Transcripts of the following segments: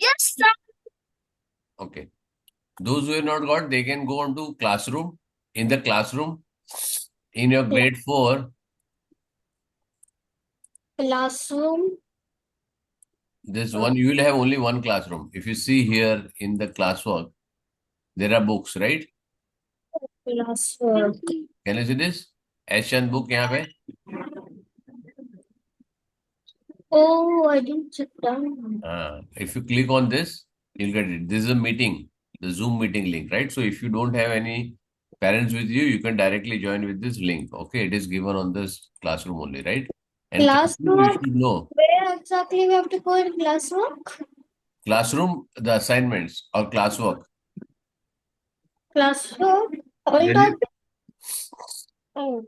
Yes, sir. Okay. Those who have not got, they can go on to classroom. In the classroom, in your grade 4, Classroom. this one, you will have only one classroom. If you see here in the classwork, there are books, right? Classwork. Can you see this? Asian book यहाँ पे. Oh, I didn't check down. If you click on this, you'll get it. This is a meeting, the Zoom meeting link, right? So if you don't have any parents with you, you can directly join with this link. Okay, it is given on this classroom only, right? And classroom, you Classwork. should know. Where exactly we have to go in classwork? Classroom, the assignments or classwork. Classwork. All Really? topic. Oh,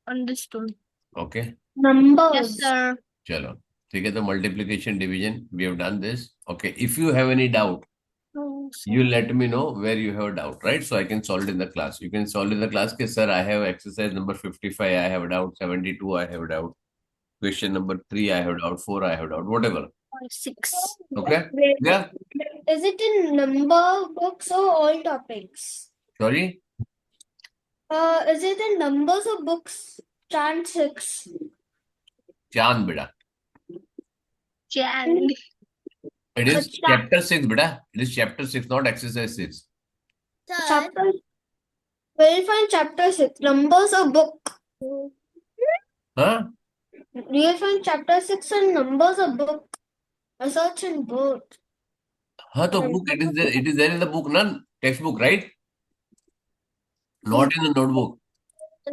understood. Okay. Numbers. Yes, sir. चलो ठीक है तो multiplication division we have done this. Okay, if you have any doubt, Oh, you let me know where you have doubt, right? So I can solve it in the class. You can solve it in the class. Ke, sir, I have exercise number 55, I have doubt. 72, I have doubt. Question number 3, I have doubt. 4, I have doubt. Whatever. 6. Okay? Wait, Yeah? is it in number books or all topics? Sorry? Is it in numbers or books? Chant 6. Chand, beta. Chant. It is chapter 6, beta. It is chapter 6, not exercise 6. Sir. Chapter. We'll find chapter 6. Numbers or book? Huh? We'll find chapter 6 and numbers or book. I search in both. Huh, so book, it is there in the book, none? Textbook, right? Not in the notebook.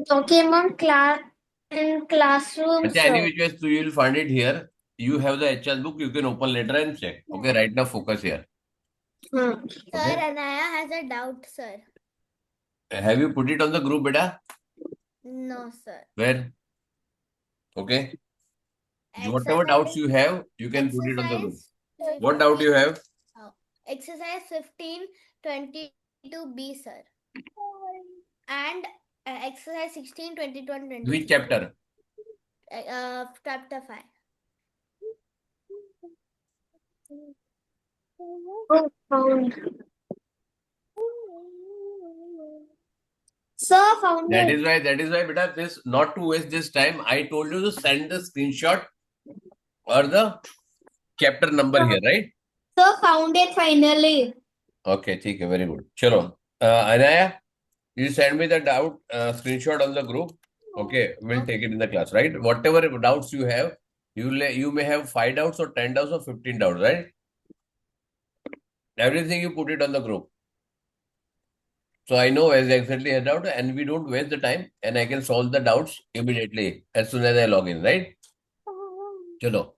Talking about class in classroom, But any sir. which way, so you will find it here. You have the HL book, you can open later and check. Okay, right now focus here. Hmm. Okay. Sir, Anaya has a doubt, sir. Have you put it on the group, beta? No, sir. Where? Okay. Whatever doubts you have, you can put it on the group. Exercise What doubt you have? Exercise 1522B, sir. And exercise 1622 Which chapter? chapter 5. Oh, found. Sir, found That it. is why, beta, this not to waste this time, I told you to send the screenshot or the chapter number here, right? Sir, found it finally. Okay, ठीक है, very good. चलो, Anaya, you send me the doubt screenshot on the group. Okay, we'll take it in the class, right? Whatever doubts you have, you may have 5 doubts or 10 doubts or 15 doubts, right? Everything you put it on the group. So I know as exactly a doubt, and we don't waste the time, and I can solve the doubts immediately as soon as I log in, right? Chalo.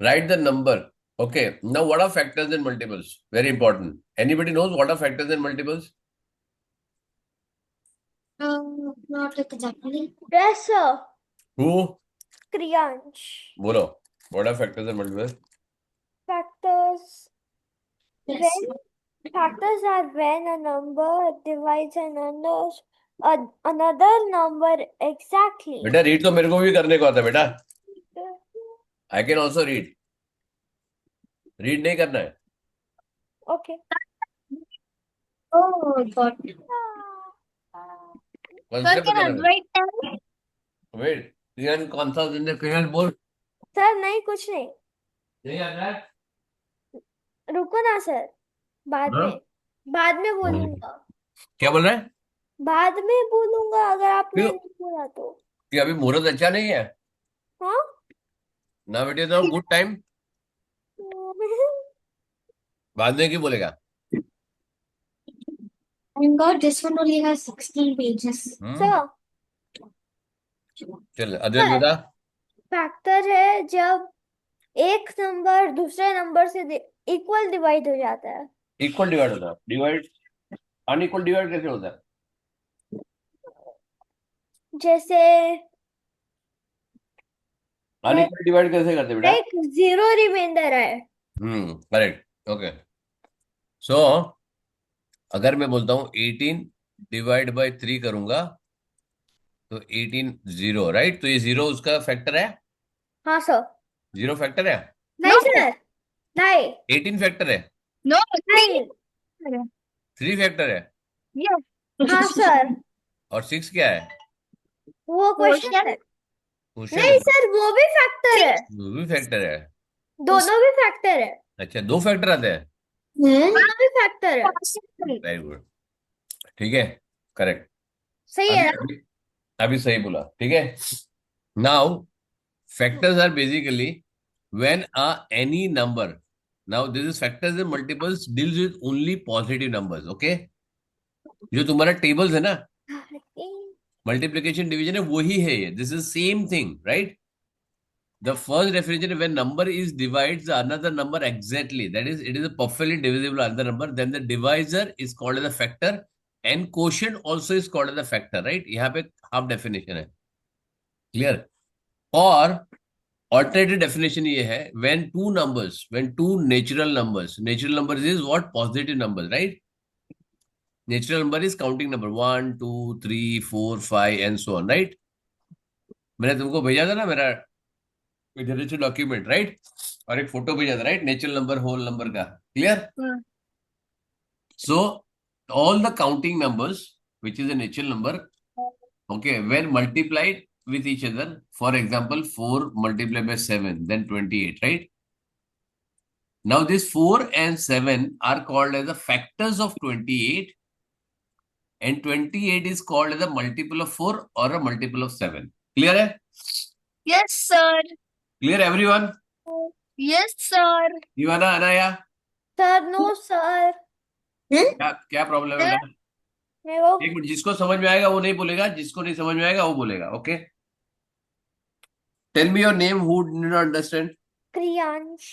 Write the number. Okay. Now, what are factors and multiples? Very important. Anybody knows what are factors and multiples? Not exactly. Yes, sir. Who? Kriyansh. Bolo. What are factors and multiples? Factors. Yes. Factors are when a number divides another number exactly. बेटा read तो मेरे को भी करने को आता है बेटा. I can also read. Read नहीं करना है. Okay. Oh, got it. Sir, can I write down? Wait. किरण कौन सा दिन किरण बोल. सर नहीं कुछ नहीं. नहीं आ रहा है. रुको ना सर. बाद में बोलूंगा. क्या बोल रहा है? बाद में बोलूंगा अगर आपने क्यों? नहीं बोला तो. कि अभी मुहूर्त अच्छा नहीं है. हाँ. ना बेटे तो गुड टाइम. बाद में क्यों बोलेगा? Thank God this one only has 16 pages. Sir. चल अद्वैत बता. फैक्टर है जब एक नंबर दूसरे नंबर से इक्वल डिवाइड हो जाता है. इक्वल डिवाइड होता है. डिवाइड अनइक्वल डिवाइड कैसे होता है? जैसे अनइक्वल डिवाइड कैसे करते बेटा? एक जीरो रिमाइंडर है. करेक्ट. ओके. सो अगर मैं बोलता हूँ 18 डिवाइड बाय 3 करूंगा तो 18 0, राइट? तो ये 0 उसका फैक्टर है. हाँ सर. 0 फैक्टर है. नहीं सर. नहीं 18 फैक्टर है, No, नहीं 3 फैक्टर है, yes. हाँ सर और 6 क्या है? वो क्वेश्चन है क्वेश्चन नहीं सर वो भी फैक्टर है वो भी फैक्टर है। दोनों भी फैक्टर है अच्छा, 2 फैक्टर आते हैं। दोनों भी फैक्टर है वेरी गुड, ठीक है, करेक्ट। सही है अभी ना अभी अभी सही बोला, ठीक है। Now factors are basically when any number, now this is factors and multiples deals with only positive numbers, okay? जो तुम्हारा टेबल्स है ना, मल्टीप्लिकेशन डिवीजन है, वही है ये, this is same thing, right? The first definition, when number is divides another number exactly, that is, it is a perfectly divisible another number, then the divisor is called as a factor and quotient also is called as a factor, right? यहाँ पे half definition है, clear? और alternative definition ये है, when two natural numbers is what? Positive numbers, right? Natural number is counting number 1, 2, 3, 4, 5 and so on, right? मैंने तुमको भेजा था ना मेरा डॉक्यूमेंट, राइट? और एक फोटो भेजा था, right? Natural number, whole number का, clear? So all the counting numbers which is a natural number, okay, when multiplied with each other, for example 4 multiplied by 7 then 28, right? Now these 4 and 7 are called as the factors of 28 and 28 is called as a multiple of 4 or a multiple of 7. Clear hai? Yes, sir. Clear everyone? Yes, sir. Ivana, Anaya, sir no sir क्या problem है बेटा? मेरे को एक minute, जिसको समझ में आएगा वो नहीं बोलेगा, जिसको नहीं समझ में आएगा वो बोलेगा, okay? Tell me your name, who did not understand? Kriyansh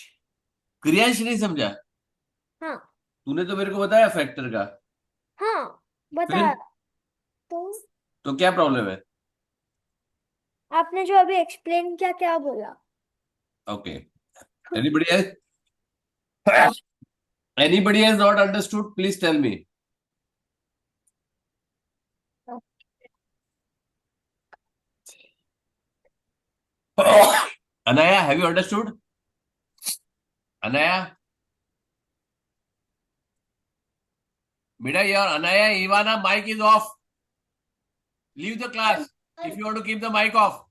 Kriyansh नहीं समझा? हाँ तूने तो मेरे को बताया फैक्टर का, हाँ बता फिर तो तो क्या प्रॉब्लम है? आपने जो अभी एक्सप्लेन किया क्या बोला okay, anybody else? Anybody has not understood, please tell me. Anaya, have you understood? Anaya? Beta, your Anaya, Ivana, mic is off. Leave the class if you want to keep the mic off.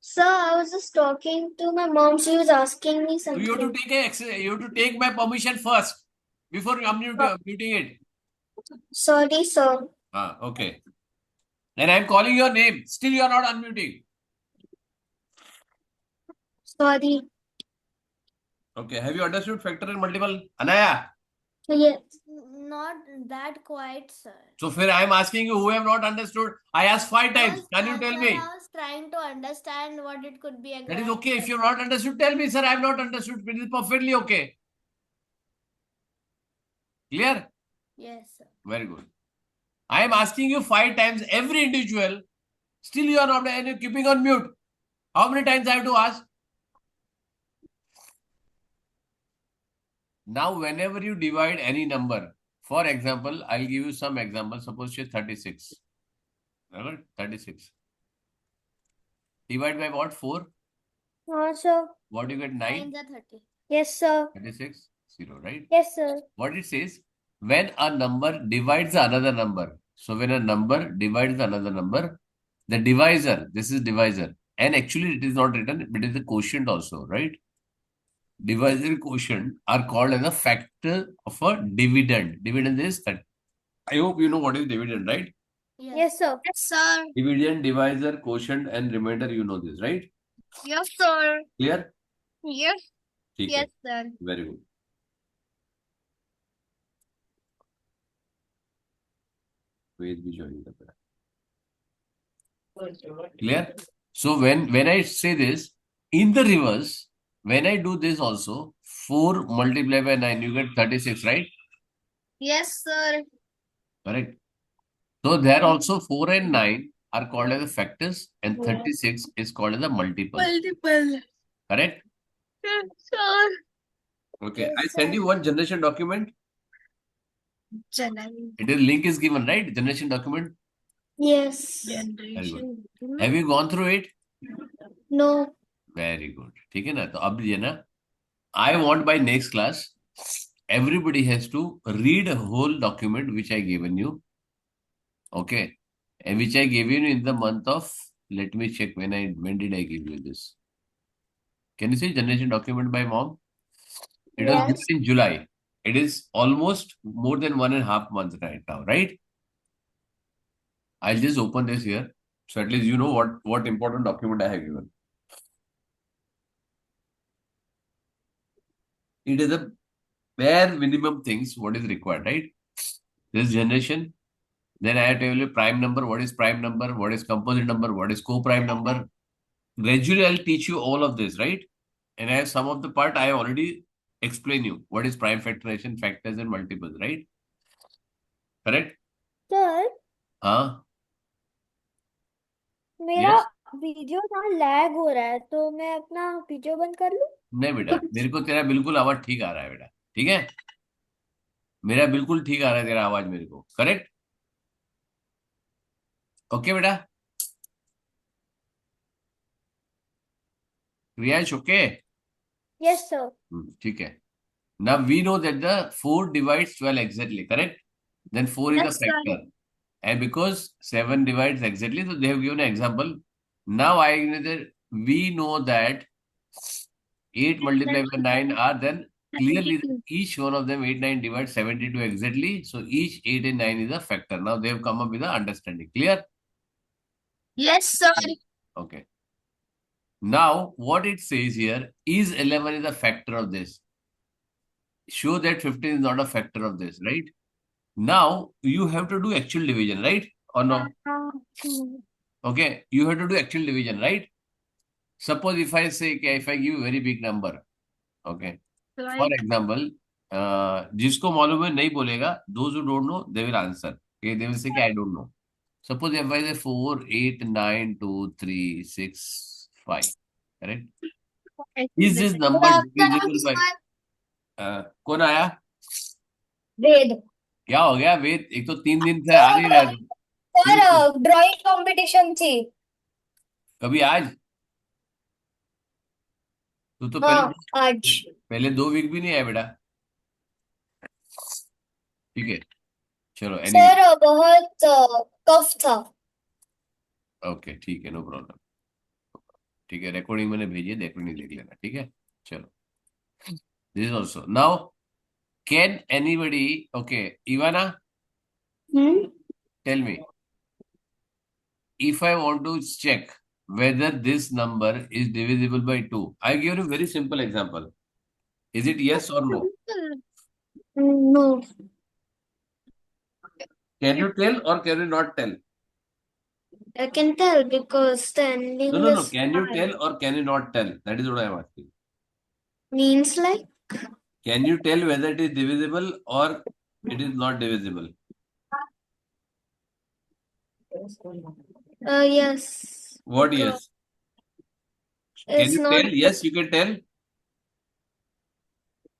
Sir, I was just talking to my mom. She was asking me So something. you have to take my permission first before muting it. Sorry, sir. Okay. And I'm calling your name. Still you are not unmuting. Sorry. Okay. Have you understood factor and multiple? Anaya. Yes. not that quiet sir So फिर I am asking you who have not understood. I asked 5 times. Can you tell me? I was trying to understand what it could be a That is okay. If you have not understood, tell me, sir. I have not understood. It is perfectly okay. Clear? yes sir Very good. I am asking you 5 times every individual. Still you are not and you're keeping on mute. How many times I have to ask? Now, whenever you divide any number, for example, I'll give you some example. Suppose it's 36. Remember? 36. Divide by what? 4? हाँ sir What do you get? 9? 30 yes sir 36? 0, right? yes sir What it says? When a number divides another number. So, when a number divides another number, the divisor, this is divisor. And actually, it is not written, but it is a quotient also, right? Divisor quotient are called as a factor of a dividend. Dividend is that. I hope you know what is dividend, right? yes sir Yes, sir. Dividend, divisor, quotient, and remainder. You know this, right? Yes, sir. Clear? Yes. ठीक है. Yes, sir. Very good. Ved भी join कर रहा है. Clear? So when I say this in the reverse, when I do this also, 4 multiplied by 9, you get 36, right? Yes, sir. Correct. So there also 4 and 9 are called as the factors and 36 is called as a multiple. Multiple. Correct? Yes, sir. Okay. Yes, I send sir. you one generation document. It is link is given, right? Generation document. Yes. Very good. Have you gone through it? No. Very good. ठीक है ना? तो अब ये ना I want by next class, everybody has to read a whole document which I given you. Okay. And which I gave you in the month of, let me check when did I give you this? Can you see generation document by mom? It was given Yes. in July. It is almost more than 1.5 months right now, right? I'll just open this here. So at least you know what important document I have given. It is a bare minimum things what is required, right? This generation. Then I have to tell you prime number, what is prime number, what is composite number, what is co-prime number. Gradually, I'll teach you all of this, right? And I have some of the part I already explained you. What is prime factorization, factors and multiples, right? Correct? Sir हाँ. मेरा Yes. Video ना lag हो रहा है, तो मैं अपना video बंद कर लूं? नहीं बेटा, मेरे को तेरा बिल्कुल आवाज ठीक आ रहा है बेटा. ठीक है, मेरा बिल्कुल ठीक आ रहा है तेरा आवाज मेरे को. करेक्ट? ओके बेटा. रियांश ओके? Yes sir. ठीक है. Now we know that the 4 divides 12 exactly, correct? Then 4 is a Yes, sir. factor. And because 7 divides exactly, so they have given an example. Now we know that 8 multiplied by 9 are then clearly each one of them 8, 9 divides 72 exactly. So each 8 and 9 is a factor. Now they have come up with an understanding. Clear? Yes, sir. Okay. Now what it says here is 11 is a factor of this. Show that 15 is not a factor of this, right? Now you have to do actual division, right? Or no? Okay, you have to do actual division, right? Suppose if I say, okay, if I give you a very big number, okay, for example, जिसको मालूम है नहीं बोलेगा, those who don't know, they will answer. Okay, they will say, I don't know. Suppose if I say 4, 8, 9, 2, 3, 6, 5, correct? Is this number divisible by? कौन आया? वेद. क्या हो गया वेद? एक तो 3 दिन से आ नहीं रहा है. सर ड्राइंग कंपटीशन थी. कभी आज? तू तो हाँ आज. पहले 2 वीक भी नहीं आया बेटा. ठीक है, चलो anyway. सर बहुत टफ था. ओके ठीक है, नो प्रॉब्लम. ठीक है, रिकॉर्डिंग मैंने भेजी है, देख लेना. ठीक है, चलो. This also. Now can anybody, okay Ivana, tell me if I want to check whether this number is divisible by 2. I give you a very simple example. Is it yes or no? No. Can you tell or can you not tell? I can tell because the ending No. is Can you I. tell or can you not tell? That is what I am asking. Means like Can you tell whether it is divisible or it is not divisible? yes. What because yes? Can It's you not tell? Yes, you can tell.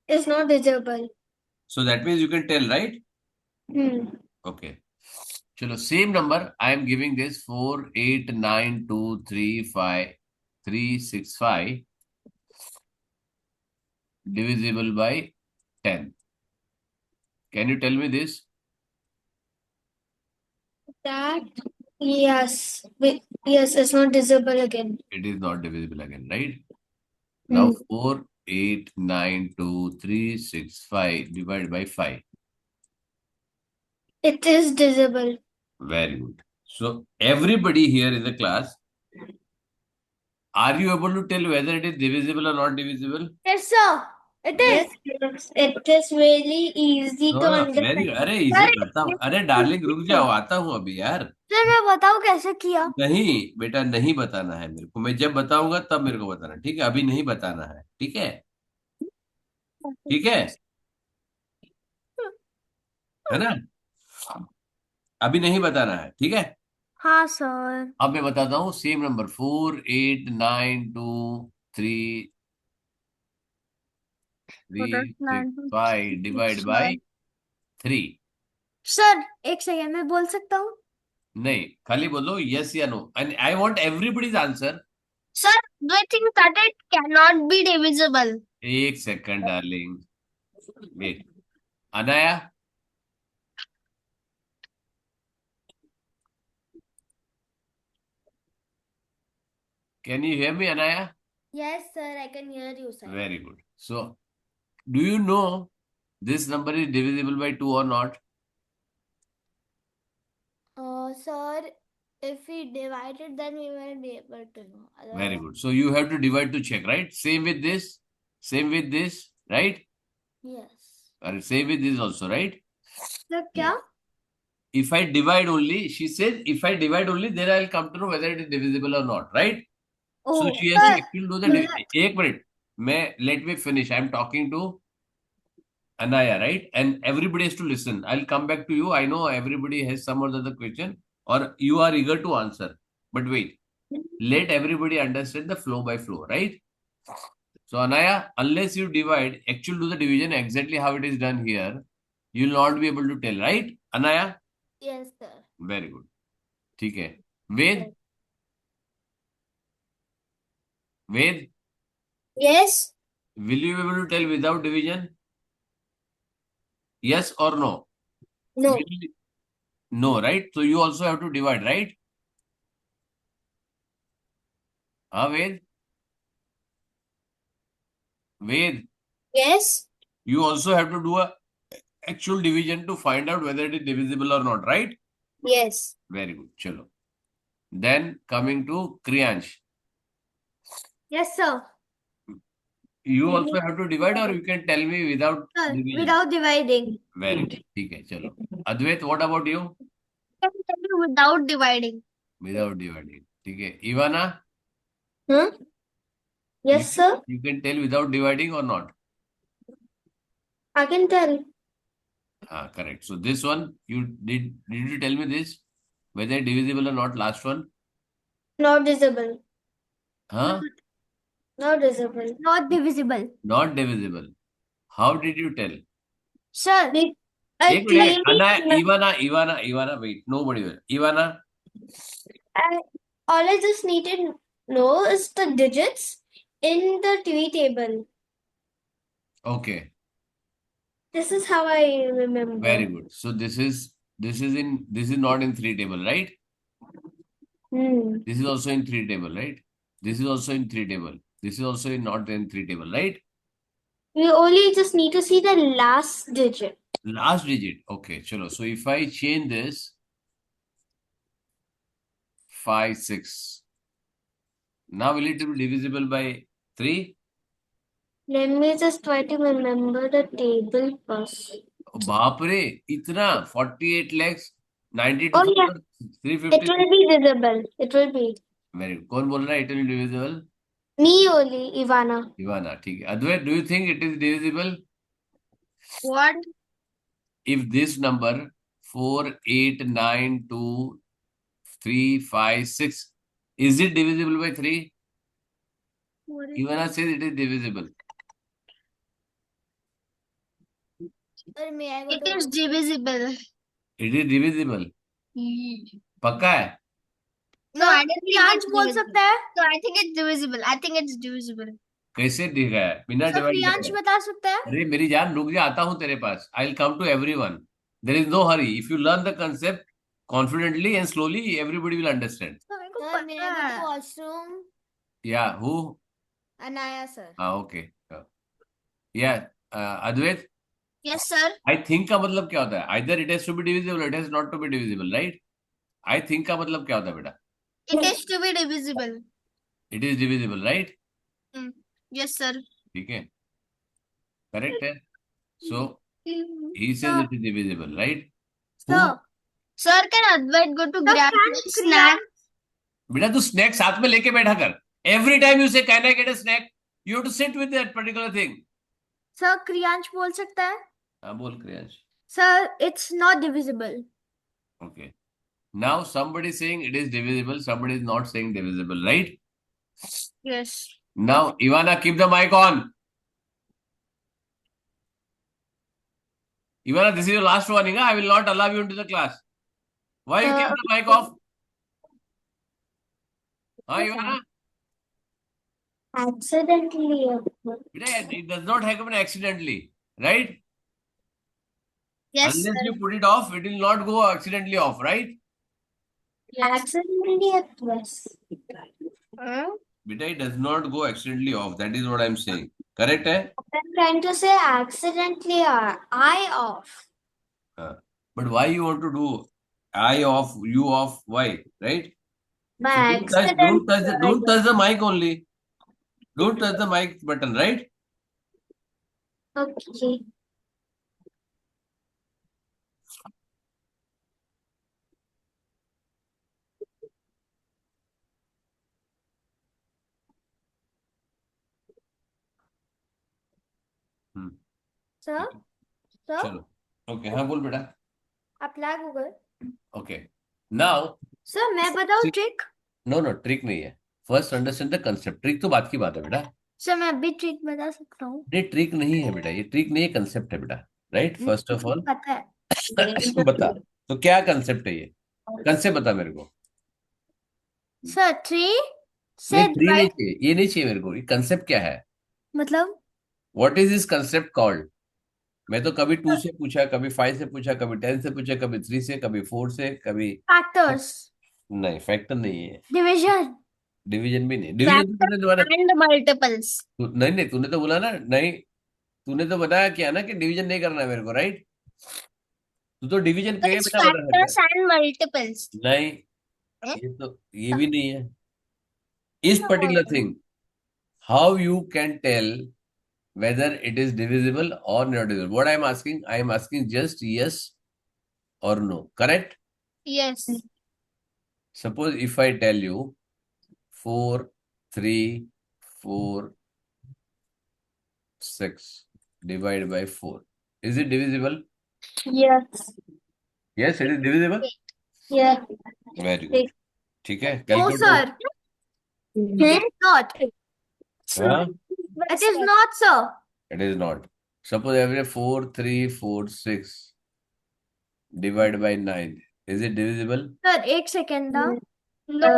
it's not visible. So that means you can tell, right? Okay. Chalo, same number. I am giving this 4, 8, 9, 2, 3, 5, 3, 6, 5 divisible by 10. Can you tell me this? That yes. Yes, it's not visible again. It is not divisible again, right? Now 4, 8, 9, 2, 3, 6, 5 divided by 5. It is divisible. Very good. So everybody here in the class, are you able to tell whether it is divisible or not divisible? Yes sir, it is. Yes, it is really easy No, to no, understand. very, अरे इसे करता हूँ. अरे darling रुक जाओ, आता हूँ अभी यार. सर मैं बताऊं कैसे किया? नहीं बेटा, नहीं बताना है मेरे को. मैं जब बताऊंगा तब मेरे को बताना, ठीक है? अभी नहीं बताना है, ठीक है? ठीक है ना? अभी नहीं बताना है, ठीक है? हाँ सर. अब मैं बताता हूँ same number 4, 8, 9, 2, 3, 6, 5 divide by 3. Sir एक सेकेंड में बोल सकता हूँ? नहीं, खाली बोलो यस या no. And I want everybody's answer. Sir, do you think that it cannot be divisible? एक second darling, wait. Anaya, can you hear me, Anaya? Yes, sir, I can hear you, sir. Very good. So, do you know this number is divisible by 2 or not? Sir, if we divide it, then we will be able to know. Very good. So, you have to divide to check, right? Same with this, right? Yes. And same with this also, right? Sir, क्या? If I divide only, she says, if I divide only, then I'll come to know whether it is divisible or not, right? So Oh, she has to sir. actually do the division. एक minute, let me finish. I'm talking to Anaya, right? And everybody has to listen. I'll come back to you. I know everybody has some or the other question, or you are eager to answer. But wait, let everybody understand the flow by flow, right? So Anaya, unless you divide, actually do the division exactly how it is done here, you will not be able to tell, right? Anaya? Yes, sir. Very good. ठीक है. Ved? Ved? Yes. Will you be able to tell without division? Yes or no? No. Will- No, right? So you also have to divide, right? Ved? Ved, Yes. you also have to do a actual division to find out whether it is divisible or not, right? Yes. Very good. Chalo. Then coming to Kriyansh. Yes, sir. You also have to divide, or you can tell me without Sir, division. without dividing. Very good. ठीक है, चलो. Advait, what about you? Without dividing. Without dividing. ठीक है. Ivana, Huh? Yes, sir. you can tell without dividing or not? I can tell. Correct. So this one, did you tell me this? Whether divisible or not, last one? Not visible. Huh? Not visible. Not divisible. Not divisible. How did you tell? Sir, I एक minute, clearly, Ivana, wait, nobody will. Ivana, all I just need to know is the digits in the TV table. okay, This is how I remember. very good. So this is not in 3 table, right? Hmm. This is also in 3 table, right? This is also in 3 table. This is also not in 3 table, right? We only just need to see the last digit. Last digit. Okay, chalo. So if I change this 5, 6, now will it be divisible by 3? Let me just try to remember the table first. बाप रे, इतना 48 lakhs, Oh, yeah. 92,350. It will be visible. It will be. Very good. कौन बोल रहा है it will be divisible? Me only, Ivana. Ivana, ठीक है. Advait, do you think it is divisible? what? If this number 4, 8, 9, 2, 3, 5, 6, is it divisible by 3? Ivana says it is divisible. Sir, may I go to... is divisible. It is divisible. पक्का है? No, I don't think it's बोल सकता है? So I think it's divisible. I think it's divisible. कैसे दिख रहा है? बिना Sir, डिवाइड प्रियांश बता सकता है? अरे मेरी जान, रुक जा, आता हूं तेरे पास. I'll come to everyone. There is no hurry. If you learn the concept confidently and slowly, everybody will understand. Sir, may I go to washroom? Yeah, who? Anaya, sir. Okay. Yeah, Advait, Yes, sir. I think का मतलब क्या होता है? Either it has to be divisible, it has not to be divisible, right? I think का मतलब क्या होता है बेटा? It is to be divisible. It is divisible, right? Yes, sir. ठीक है. Correct है. So he says it is divisible, right? Who? Sir, can Advait go to grab snack? बेटा तू snack साथ में लेके बैठा कर. Every time you say can I get a snack, you have to sit with that particular thing. Sir, Kriyansh बोल सकता है? हाँ बोल Kriyansh. Sir, it's not divisible. Okay. Now somebody is saying it is divisible, somebody is not saying divisible, right? Yes. Now, Ivana, keep the mic on. Ivana, this is your last warning. I will not allow you into the class. Why you keep the mic off? Ivana? Accidentally occur. It does not happen accidentally, right? Yes, Unless sir. you put it off, it will not go accidentally off, right? Accidentally occurs. Beta, it does not go accidentally off. That is what I'm saying. Correct, eh? I'm trying to say accidentally I off. But why you want to do I off, you off? Why, right? So By accident. don't touch the mic only. Don't touch the mic button, right? Okay. Hmm. Sir sir चलो. Okay, हाँ बोल बेटा. Apply Google Okay. Now, sir मैं बताऊँ See- trick no, trick नहीं है. First understand the concept. Trick तो बात की बात है बेटा. सर मैं अभी ट्रिक बता सकता हूँ ये ट्रिक नहीं है बेटा. ये ट्रिक नहीं है, कंसेप्ट है बेटा. राइट? फर्स्ट ऑफ ऑल पता है बता. तो क्या कंसेप्ट है ये? कंसेप्ट बता मेरे को. सर 3 से नहीं, थ्री नहीं डिवाइड चाहिए. ये नहीं चाहिए मेरे को. ये कंसेप्ट क्या है? मतलब what is this concept called? मैं तो कभी 2 से पूछा, कभी 5 से पूछा, कभी 10 से पूछा, कभी 3 से, कभी 4 से, कभी. फैक्टर्स नहीं, फैक्टर नहीं है. डिवीजन डिवीजन भी नहीं. डिवीजन तो तूने दोबारा. and multiples. नहीं नहीं, तूने तो बोला ना. नहीं, तूने तो बताया क्या ना कि डिवीजन नहीं करना है मेरे को, राइट? तू तो डिवीजन पे It's बिना बता सकता factors and multiples. है. नहीं, ये भी नहीं है. इस particular thing, how you can tell whether it is divisible or not divisible. What I am asking just yes or no. Correct? Yes. Suppose if I tell you 4, 3, 4, 6 divided by 4. Is it divisible? Yes. Yes, it is divisible. Yeah. Very good. ठीक है. No Calculate. Sir not हाँ? It is not sir It is not. Suppose every 4, 3, 4, 6 divided by 9. Is it divisible? Sir एक second था No,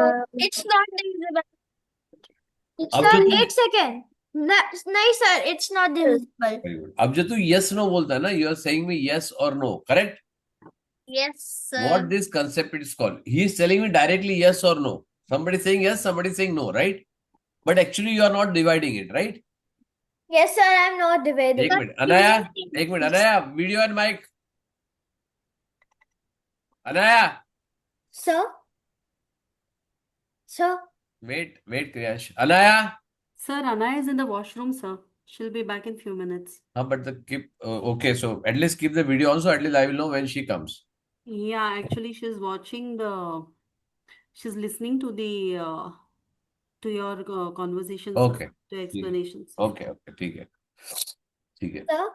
it's not divisible. It's अब not. जो sir तू एक second नहीं sir it's not divisible Very good. अब जो तू yes no बोलता है ना, you are saying me yes or no. Correct? Yes, sir. What this concept is called? He is telling me directly yes or no. Somebody saying yes, somebody saying no, right? But actually you are not dividing it, right? Yes sir I am not एक dividing minute Anaya, video and mike. Anaya, sir sir wait Kriyansh. Anaya. Sir, Anaya is in the washroom, sir. She'll be back in few minutes. हाँ, but okay, so at least keep the video on, so at least I will know when she comes. Yeah, actually, she's listening to to your conversations, sir, Okay. to explanations. Okay, ठीक है. Sir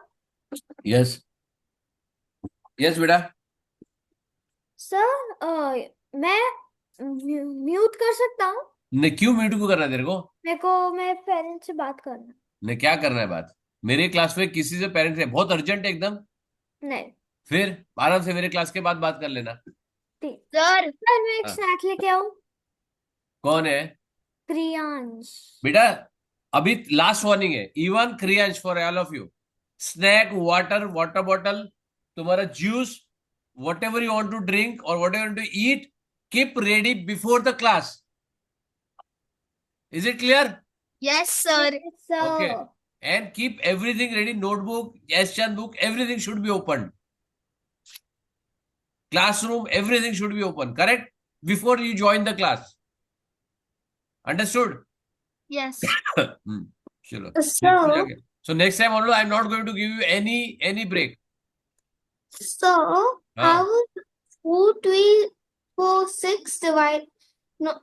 Yes. Yes, बेटा. Sir मैं mute कर सकता हूँ ने क्यों mute को करना है तेरे को? मेरे को मेरे पेरेंट्स से बात करना ने क्या करना है बात? मेरे क्लास में किसी से पेरेंट्स है, बहुत अर्जेंट है एकदम. नहीं फिर आराम से मेरे क्लास के बाद बात कर लेना. ठीक Sir. सर मैं एक हाँ. स्नैक लेके आऊँ कौन है प्रियांश बेटा? अभी लास्ट वार्निंग है. Even Kriyansh, for all of you. Snack, water bottle, तुम्हारा juice, what you want to drink और what to eat, keep ready before the class. Is it clear? Yes, sir. Sir Okay. And keep everything ready. Notebook, Chan book, everything should be opened. Classroom, everything should be open. Correct? Before you join the class. Understood? Yes. Chalo. So, So next time also, I'm not going to give you any break. how is 4,346 divide? No.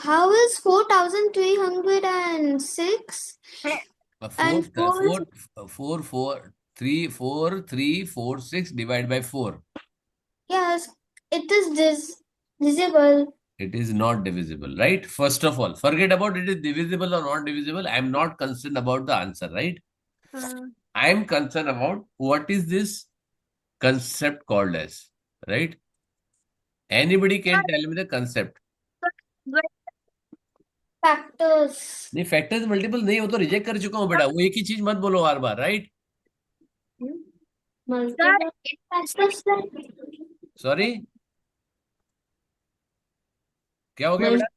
How is 4,306? And 4,346 divided by 4. Yes, it is divisible. It is not divisible, right? First of all, forget about it is divisible or not divisible. I'm not concerned about the answer, right? I am concerned about what is this concept called as, right? Anybody can tell me the concept. factors. नहीं, factors multiple नहीं, वो तो reject कर चुका हूँ बेटा, वो एक ही चीज मत बोलो हर बार, राइट? Multiple factors. सॉरी, क्या हो गया Mul- बेटा?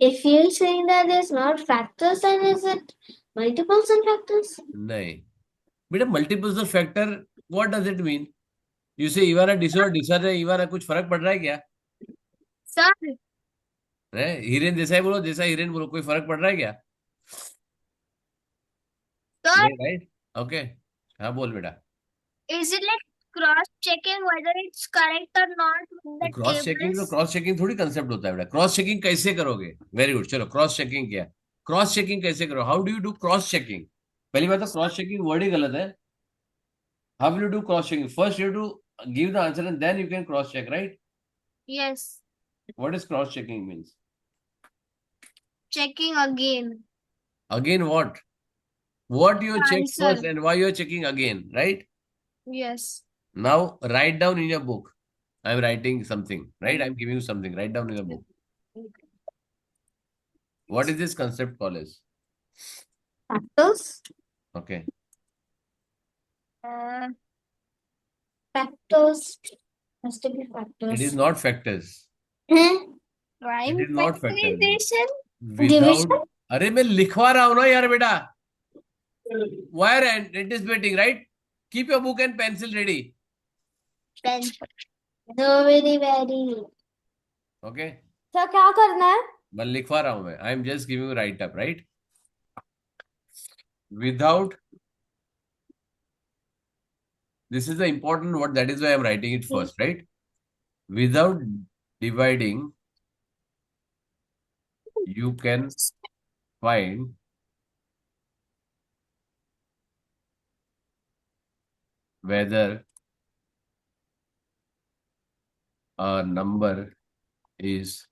If you're saying that there's not factors, then is it multiples and factors? नहीं बेटा, multiples of factor, what does it mean? You से इवाना डिसोर डिसर है, इवाना कुछ फर्क पड़ रहा है क्या? Sir, है हिरेन जैसा ही बोलो, जैसा हिरेन बोलो, कोई फर्क पड़ रहा है क्या? sir, नहीं, राइट? ओके, हाँ बोल बेटा। is it like cross-checking whether it's correct or not when the cross checking, तो tables? क्रॉस चेकिंग थोड़ी कंसेप्ट होता है बेटा। क्रॉस चेकिंग कैसे करोगे? वेरी गुड, चलो क्रॉस चेकिंग क्या? क्रॉस चेकिंग कैसे करो? How do you do cross checking? पहली बात तो क्रॉस चेकिंग वर्ड ही गलत है। How will you do cross checking? First you do give the answer and then you can cross check, right? Yes, what is cross checking means? checking again. Again what? What you check Answer. first and why you are checking again, right? Yes. Now write down in your book. I am writing something, right? I am giving you something. Write down in your book. What is this concept called as? Factors? Okay. Uh, Factors. Has to be factors. It is not factors. Hmm? prime It is not factors. factorization. Without. Division? अरे मैं लिखवा रहा हूँ ना यार बेटा. Why are anticipating, right? Keep your book and pencil ready. Then No, very. Okay. Sir क्या करना है? मैं लिखवा रहा हूँ मैं. I am just giving you write up, right? Without. This is the important word. That is why I am writing it first, right? Without dividing, you can find whether a number is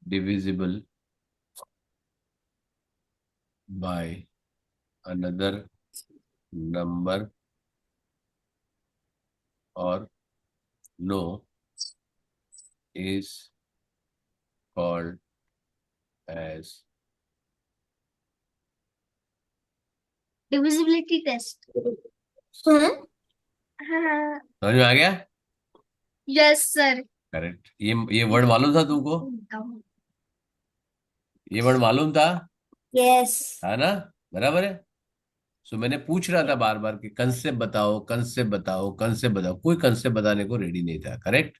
divisible by another number or no is called as divisibility test. Hmm? समझ में आ गया? Yes, sir. Correct. ये word मालूम था तुमको? ये word मालूम था? Yes. है ना? बराबर है। सो मैंने पूछ रहा था बार बार कि कंसेप्ट बताओ, कंसेप्ट बताओ, कंसेप्ट बताओ, कोई कंसेप्ट बताने को रेडी नहीं था। Correct?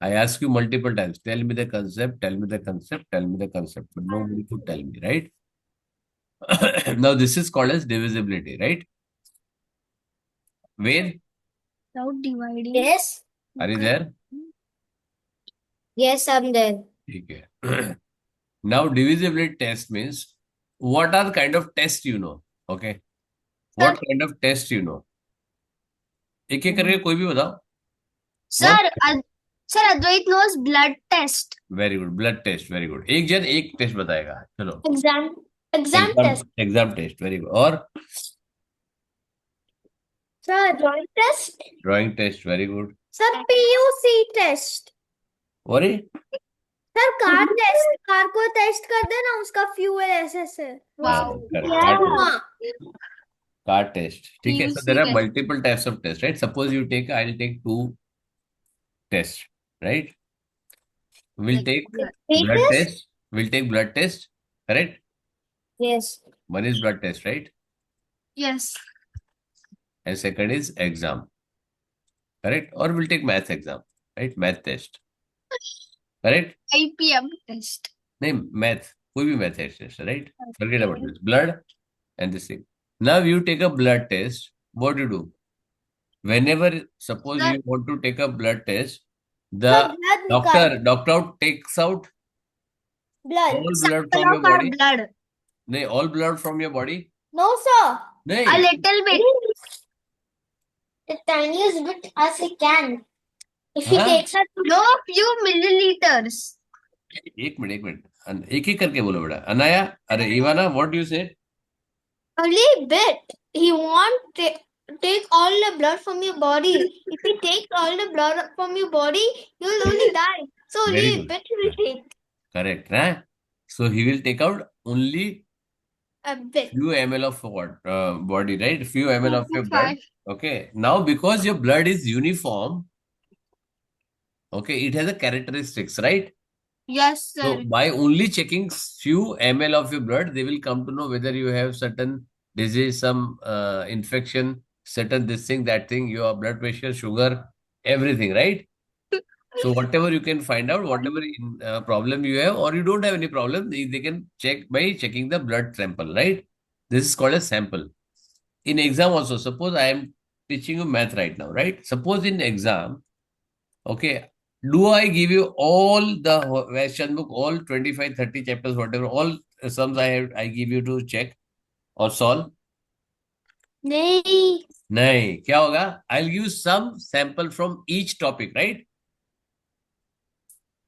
I ask you multiple times, tell me the concept, tell me the concept, tell me the concept, but nobody could tell me, right? Now this is called as divisibility, right? Ved, Without dividing. Yes. are you there? Yes, I'm there. ठीक है। Now divisibility test means what are the kind of tests you know? Okay. What kind of test you know? एक एक करके कोई भी बताओ। Sir, sir, Advait knows blood test. Very good, blood test, very good. एक जन एक test बताएगा, चलो। Exam test. Exam test, very good. और Sir, drawing test. Drawing test, very good. Sir, PUC test. और सर कार टेस्ट, कार को test कर देना उसका फ्यूल ऐसे कार टेस्ट, ठीक है। So PUC there are test. Multiple types of test, right? Suppose you take, I will take 2 test, right? We'll take Three blood test? test. We'll take blood test, correct? Yes. One is blood test, right? Yes. And second is exam, correct? Or we'll take math exam, right? Math test, correct? IPM test. नहीं, math, कोई भी math test, right? Forget about this. Blood and this thing. Now you take a blood test. What do you do? Whenever, suppose Sir. you want to take a blood test, the blood doctor takes out blood all blood from sample your of our body. blood. नहीं, all blood from your body. No, sir. नहीं, A little bit. The tiniest bit as he can. If he Huh? takes a No, few milliliters. एक minute, एक ही करके बोलो बेटा। अनाया, अरे Ivana, what you से? only bit. He won't take all the blood from your body. If he takes all the blood from your body, you will only die. So only Very a good. bit he will take. Correct, right? So he will take out only A bit. few ml of what body, right? Few ml of your 2 to blood. 5. Okay. Now because your blood is uniform, okay, it has a characteristics, right? Yes, So sir. by only checking few ml of your blood, they will come to know whether you have certain disease, some infection, certain this thing, that thing, your blood pressure, sugar, everything, right? So whatever you can find out, whatever problem you have, or you don't have any problem, they can check by checking the blood sample, right? This is called a sample. In exam also, suppose I am teaching you math right now, right? Suppose in exam, okay, do I give you all the question book, all 25, 30 chapters, whatever, all sums I give you to check or solve? नहीं. नहीं, क्या होगा? I'll give you some sample from each topic, right?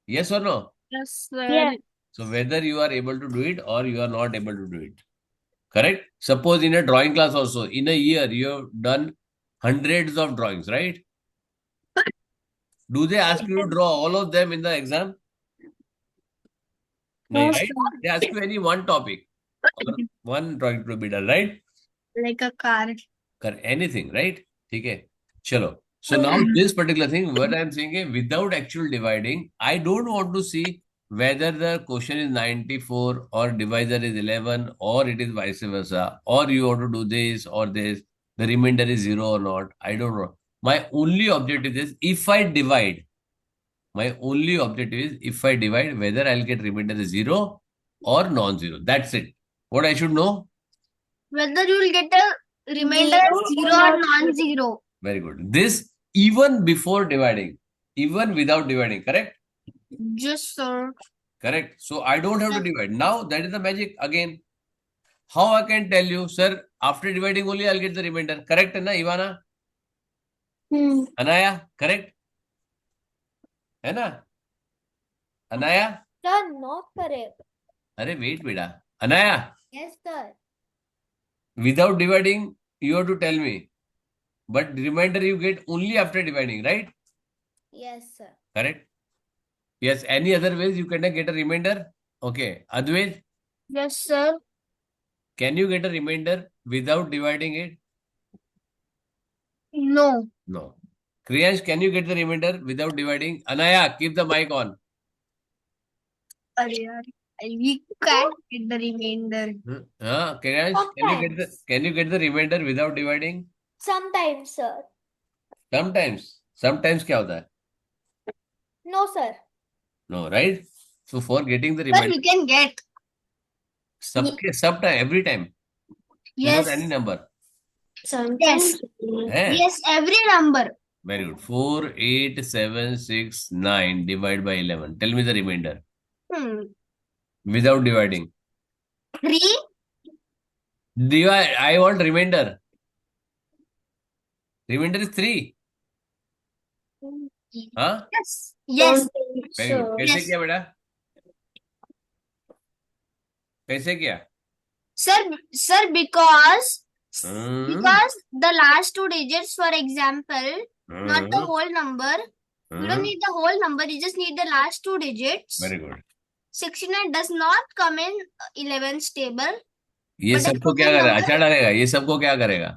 Yes or no? Yes, Yeah. sir. So whether you are able to do it or you are not able to do it. Correct? Suppose in a drawing class also, in a year, you have done hundreds of drawings, right? Do they ask you to draw all of them in the exam? No, No, right? sir. They ask you any one topic or one drawing to be done, right? Like a car. Anything, right? Okay. Chalo. So now this particular thing, what I'm saying is without actual dividing, I don't want to see whether the quotient is 94 or divisor is 11 or it is vice versa, or you want to do this or this, the remainder is 0 or not. I don't know. My only objective is if I divide, my only objective is if I divide whether I'll get remainder is 0 or non-zero. That's it. What I should know? Whether you will get a remainder Zero zero or or non-zero. Very good. This even before dividing, even without dividing, correct? Yes, sir. Correct. So I don't have to divide. Now that is the magic again. How I can tell you, sir, after dividing only I'll get the remainder. Correct, na, Ivana? Anaya, correct? है ना? Anaya? Sir, not correct. अरे wait, बेटा. Anaya, Yes, sir. without dividing, you have to tell me. But remainder you get only after dividing, right? Yes, sir. Correct? Yes, any other ways you can get a remainder? Okay. Advait, Yes, sir. can you get a remainder without dividing it? No. No. Kriyansh, can you get the remainder without dividing? Anaya, keep the mic on. अरे यार, we can't get the remainder. Kriyansh, can you get the remainder without dividing? Sometimes, sir. Sometimes. Sometimes क्या होता है? No, sir. No, right? So for getting the But remainder, we can get. सब time, every time, Yes. without any number. Yes. है? Yes, every number. Very good. 4, 8, 7, 6, 9 divide by 11. Tell me the remainder without dividing. 3. Divide. I want remainder. Remainder is 3. हाँ? Yes. Yes. Very good. कैसे Yes. किया बेटा? कैसे किया? Sir, because the last 2 digits, for example, not the whole number. You don't need the whole number. You just need the last 2 digits. Very good. 69 does not come in 11's table. ये But सबको the क्या total करेगा? number- अच्छा डालेगा. ये सबको क्या करेगा?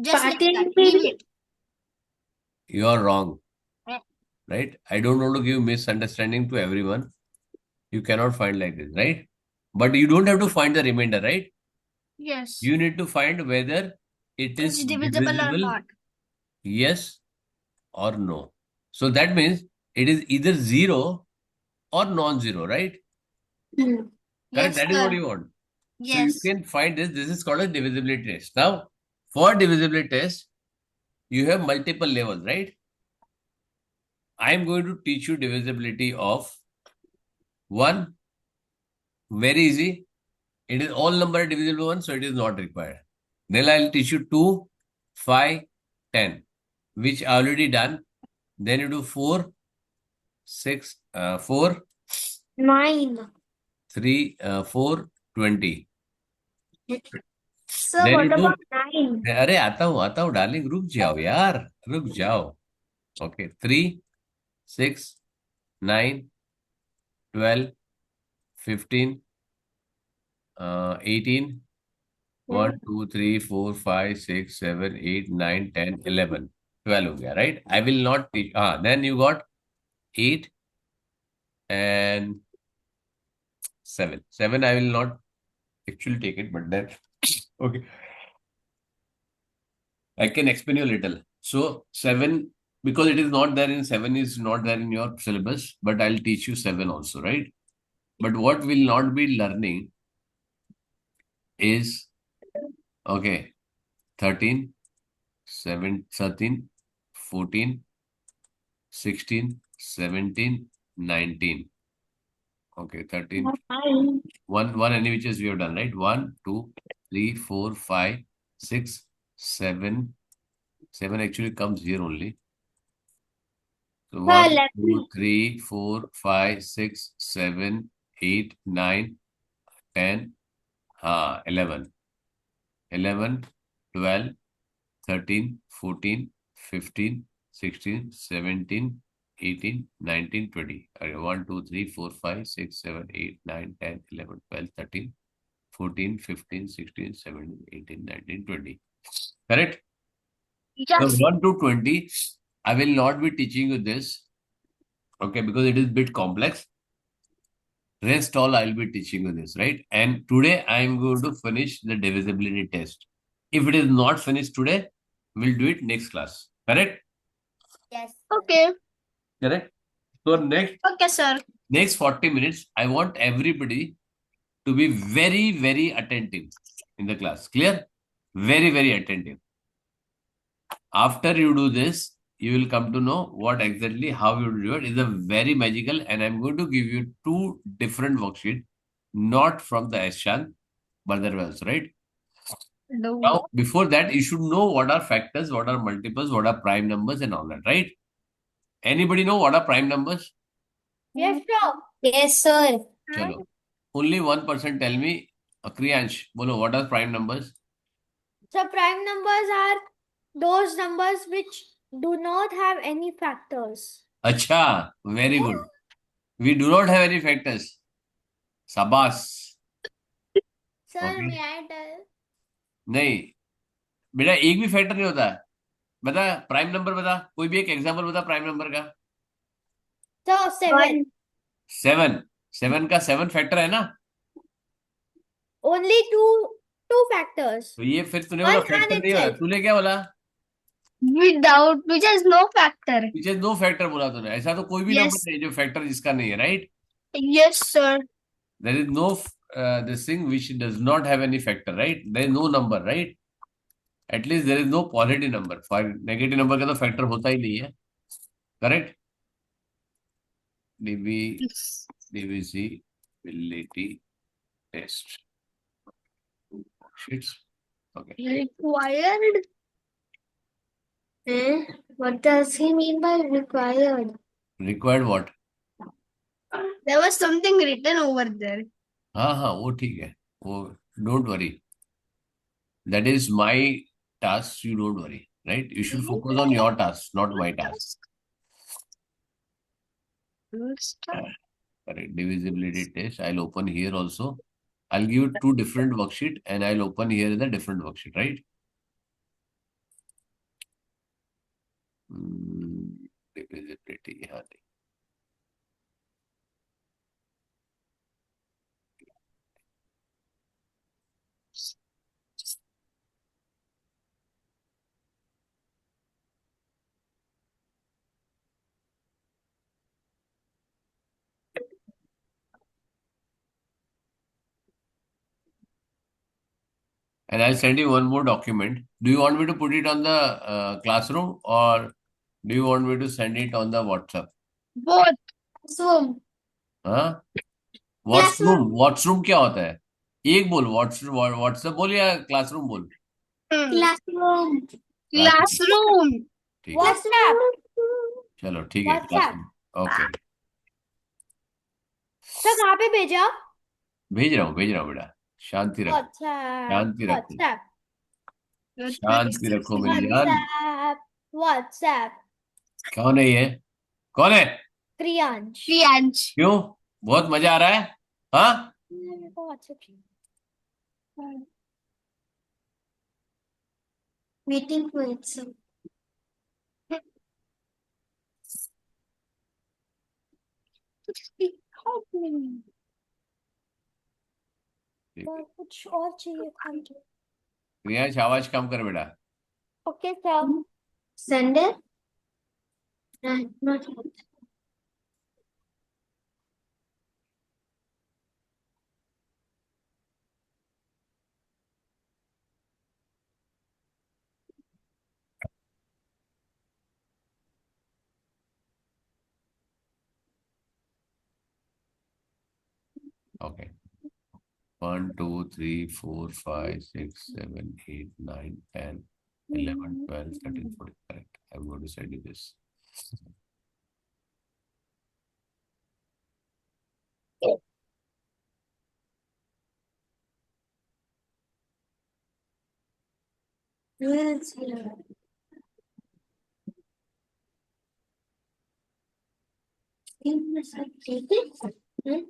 Just like that. Leave it. You are wrong. Eh. Right? I don't want to give misunderstanding to everyone. You cannot find like this, right? But you don't have to find the remainder, right? Yes. You need to find whether it is It's divisible or divisible, not. yes or no. So that means it is either 0 or non-zero, right? Correct? Yes, That is sir. what you want. Yes. So you can find this. This is called a divisibility test. Now, for divisibility test, you have multiple levels, right? I am going to teach you divisibility of 1. Very easy. It is all number divisible 1, so it is not required. Then I will teach you 2, 5, 10, which I already done. Then you do 4, 6, 4, 9. 3, 4, 20. Sir, Then what you do. about 9? अरे आता हूँ darling, रुक जाओ यार, रुक जाओ. Okay, 3, 6, 9, 12, 15, 18, 1, 2, 3, 4, 5, 6, 7, 8, 9, 10, 11. 12 हो गया, right? I will not teach. Then you got 8 and 7. 7 I will not actually take it, but then okay. I can explain you a little. So 7, because it is not there in 7 is not there in your syllabus, but I'll teach you 7 also, right? But what we'll not be learning is, okay, 13, 13, 14, 16, 17, 19. Okay, 13. One any which is we have done, right? 1, 2, 3, 4, 5, 6, 7. 7 actually comes here only. So 1, 2, 3, 4, 5, 6, 7, 8, 9, 10, 11. 11, 12, 13, 14, 15, 16, 17, 18, 19, 20. 1, 2, 3, 4, 5, 6, 7, 8, 9, 10, 11, 12, 13, 14, 15, 16, 17, 18, 19, 20. Correct? So Yes. 1 to 20, I will not be teaching you this, okay, because it is a bit complex. Rest all I'll be teaching you this, right? And today I am going to finish the divisibility test. If it is not finished today, we'll do it next class. Correct? Yes. Okay. Correct. So Okay, sir. next 40 minutes, I want everybody to be very, very attentive in the class. Clear? Very, very attentive. After you do this, you will come to know what exactly how you do it. It's a very magical, and I'm going to give you 2 different worksheets, not from the Aschan, but there was, right? No. Now, before that, you should know what are factors, what are multiples, what are prime numbers, and all that, right? Anybody know what are prime numbers? Yes, sir. Yes, sir. Chalo. Only 1% tell me, Kriyansh, bolo, what are prime numbers? So prime numbers are those numbers which do not have any factors. Acha, very good. We do not have any factors. Sabas. Sir, Okay. may I tell? नहीं बेटा एक भी factor नहीं होता है बता prime number बता कोई भी एक एग्जांपल बता प्राइम नंबर का So 7. 7 7 का 7 फैक्टर है ना Only two factors. तो ये फिर तूने बोला One फैक्टर and नहीं होता itself. तूने क्या बोला Without, which has no factor. पीछे 2 फैक्टर बोला तूने ऐसा तो कोई भी Yes. नंबर नहीं जो फैक्टर जिसका नहीं है right Yes, sir. There is no this thing which does not have any factor right there is no number right at least there is no positive number for negative number का तो factor होता ही नहीं है correct divisibility test. Sheets. Okay. Required. What does he mean by required? Required what? There was something written over there. हाँ वो ठीक है वो don't worry. That is my task. You don't worry, right? You should focus on your task, not my task. Correct. Divisibility test. I'll open here also. I'll give you 2 different worksheet and I'll open here in a different worksheet, right? Divisibility. Yeah. And I'll send you one more document. Do you want me to put it on the classroom or do you want me to send it on the WhatsApp? Both. Zoom. हाँ वॉट्सरूम वॉट्सरूम क्या होता है एक बोल WhatsApp बोल या classroom बोल Classroom. Classroom. ठीक है WhatsApp. चलो ठीक है WhatsApp. क्लासरूम ओके सर कहाँ पे भेजा? भेज रहा हूँ बेटा शांति रखो WhatsApp. शांति रखो WhatsApp. शांति रखो मेरी जान WhatsApp. WhatsApp. कौन है ये कौन है Priyansh. Priyansh. क्यों बहुत मजा आ रहा है? हाँ, Waiting for itself. कुछ और चाहिए खाने के? प्रियांश आवाज कम कर बेटा. Okay sir. Sender? Not yet. Okay. 1, 2, 3, 4, 5, 6, 7, 8, 9, 10, 11, 12, 13, 14. Correct. I'm going to send you this. Yes, yeah. Take it.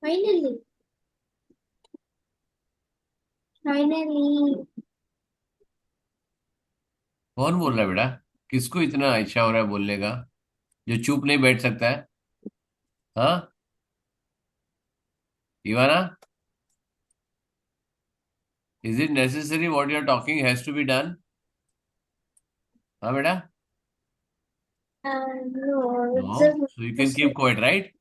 Finally. Finally. कौन बोल रहा है बेटा? किसको इतना इच्छा हो रहा है बोलने का, जो चुप नहीं बैठ सकता है? हाँ, Ivana, is it necessary what you're talking has to be done? हाँ बेटा? No, it's No, so you can keep quiet, right?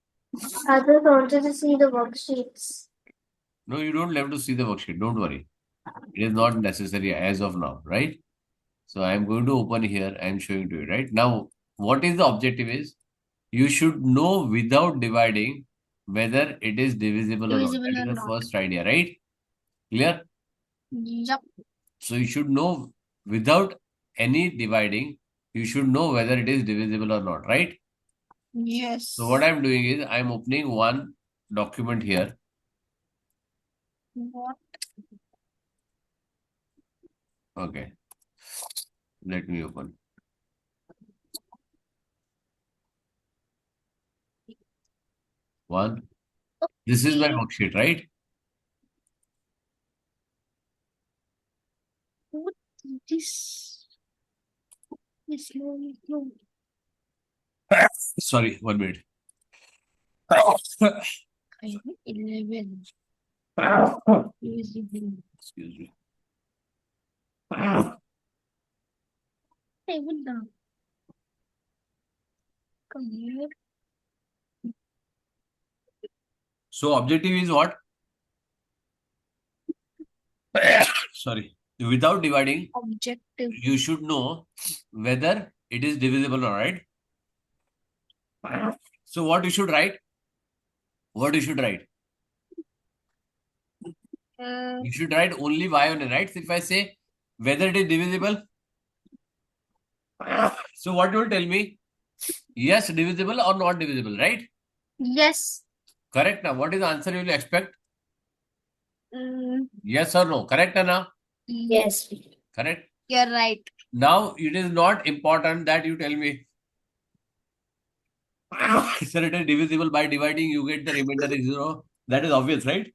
I just wanted to see the worksheets. No, you don't have to see the worksheet. Don't worry. It is not necessary as of now, right? So I am going to open here. I am showing to you, right? Now, what is the objective is, you should know without dividing whether it is divisible or not. Divisible That or is the not. first idea, right? Clear? Yup. So you should know without any dividing, you should know whether it is divisible or not, right? Yes. So what I'm doing is, I'm opening one document here. What? Okay. Let me open. One. This is my worksheet, right? What this? This no. Sorry, 1 minute. 11. Divisible. Excuse me. Hey, what the? Come here. So objective is what? Sorry. Without dividing, Objective. you should know whether it is divisible or not, right? So what you should write? What you should write? You should write only y on it, right? So if I say whether it is divisible, so what you will tell me? Yes, divisible or not divisible, right? Yes. Correct now. What is the answer you will expect? Mm, Yes or no? Correct or no? yes. Correct. You're right. Now it is not important that you tell me, sir, it is divisible by dividing, you get the remainder is 0. That is obvious, right?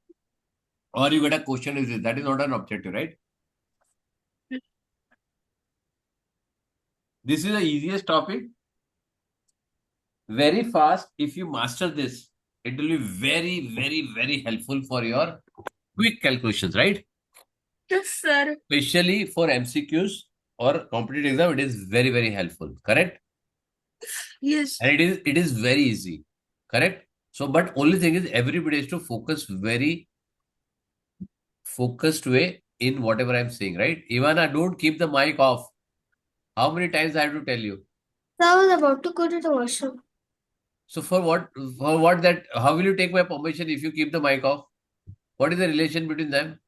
Or you get a question is this. That is not an objective, right? This is the easiest topic. Very fast. If you master this, it will be very, very, very helpful for your quick calculations, right? Yes, sir. Especially for MCQs or competitive exam, it is very, very helpful. Correct? Yes. And it is very easy. Correct? So, but only thing is, everybody has to focus very focused way in whatever I'm saying, right? Ivana, don't keep the mic off. How many times I have to tell you? So I was about to go to the washroom. So for what that, how will you take my permission if you keep the mic off? What is the relation between them?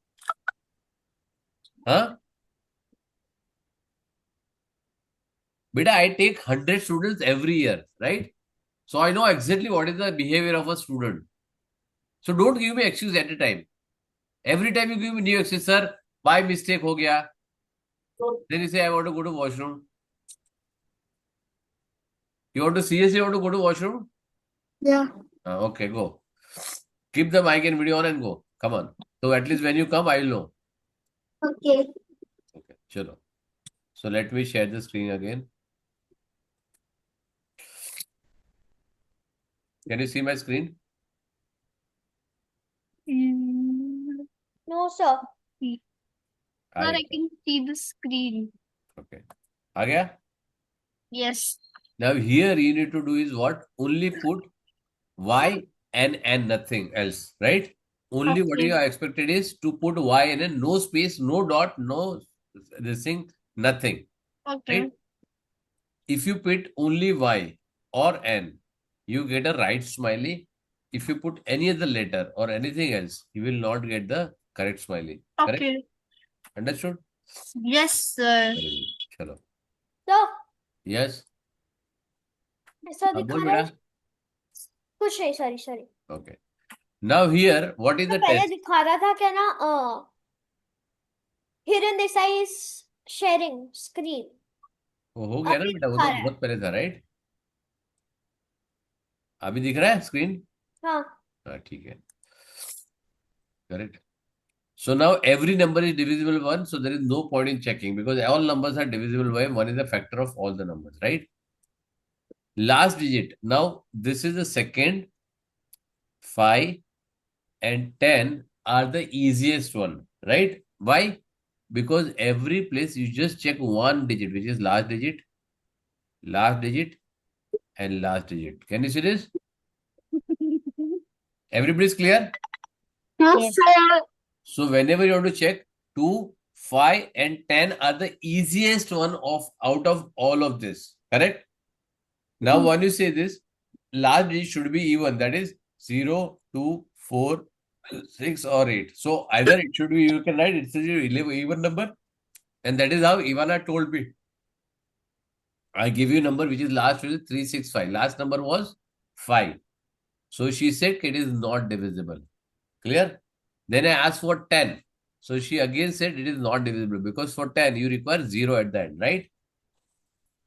Huh? Beta, I take 100 students every year, right? So I know exactly what is the behavior of a student. So don't give me excuse at a time. Every time you give me new excuse, sir, by mistake ho gaya. Then you say, I want to go to washroom. You want to seriously want to go to washroom? Yeah. Okay, go. Keep the mic and video on and go. Come on. So at least when you come, I will know. Okay. Okay, chalo. So let me share the screen again. Can you see my screen? No, sir. Sir, uh I गया. can see the screen. Okay. आ गया? Yes. Now here you need to do is what? Only put y and nothing else, right? Only what Okay. you are expected is to put y and then no space, no dot, no this thing, nothing, Okay. right? If you put only y or n, you get a right smiley. If you put any other letter or anything else, you will not get the correct smiley. Correct? Okay. Understood? Yes, sir. Very good. Chalo. Sir, Yes. ऐसा अब दिखा बोल रहा है? बेटा. कुछ नहीं, sorry. Okay. Now here, what is तो the पहले test? दिखा रहा था क्या ना, Hiren Desai is sharing screen. वो हो गया ना अभी बेटा, वो दिखा तो रहा है. बहुत पहले था, राइट? अभी दिख रहा है स्क्रीन? हाँ. हाँ, ठीक है. Correct. So now every number is divisible by 1, so there is no point in checking because all numbers are divisible by 1 is a factor of all the numbers, right? Last digit. Now this is the second, 5 and 10 are the easiest one, right? Why? Because every place you just check one digit, which is last digit, and last digit. Can you see this? Everybody's clear? Yes, Yes. sir. So whenever you want to check, 2, 5 and 10 are the easiest one of out of all of this. Correct? Now when you say this, last digit should be even. That is 0, 2, 4, 6 or 8. So either it should be, you can write it's an even number. And that is how Ivana told me. I give you a number which is last with 365. Last number was 5. So she said it is not divisible. Clear? Then I asked for 10. So she again said it is not divisible because for 10 you require 0 at the end, right?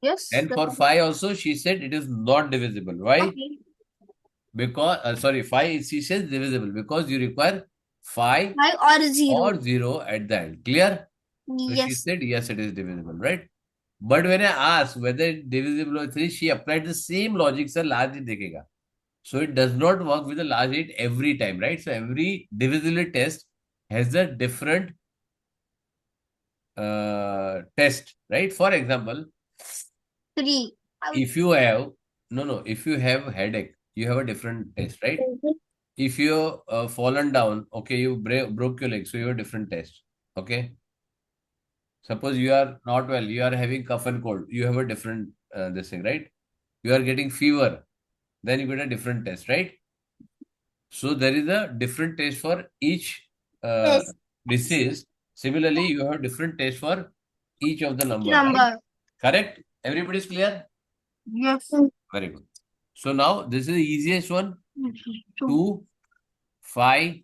Yes, And sir. for 5 also she said it is not divisible. Why? Okay. Because, 5 she says divisible because you require 5 5 or 0. or 0 at the end. Clear? So she Yes. said yes, it is divisible, right? But when I asked whether it's divisible or 3, she applied the same logic, sir, large digit देखेगा. So it does not work with the large digit every time, right? So every divisibility test has a different test, right? For example, 3. if you have if you have headache, you have a different test, right? If you fallen down, okay, you broke your leg, so you have a different test, okay? Suppose you are not well, you are having cough and cold, you have a different this thing, right? You are getting fever, then you get a different test, right? So there is a different test for each Yes. disease. Similarly, you have different test for each of the number, right? Number. Correct? Everybody's clear? Yes. Very good. So now this is the easiest one. 2, 5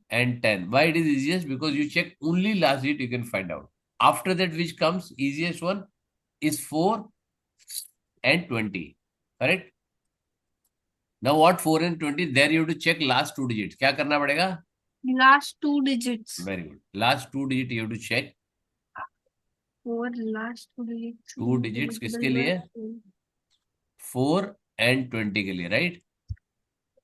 and 10. Why it is easiest? Because you check only last digit, you can find out. After that, which comes easiest one is 4 and 20. Correct? Now what 4 and 20? There you have to check last 2 digits. क्या करना पड़ेगा? Last 2 digits. Very good. Last 2 digit you have to check. 4 last 2 digits. 2 digits किसके लिए? 4 and 20 के लिए, right?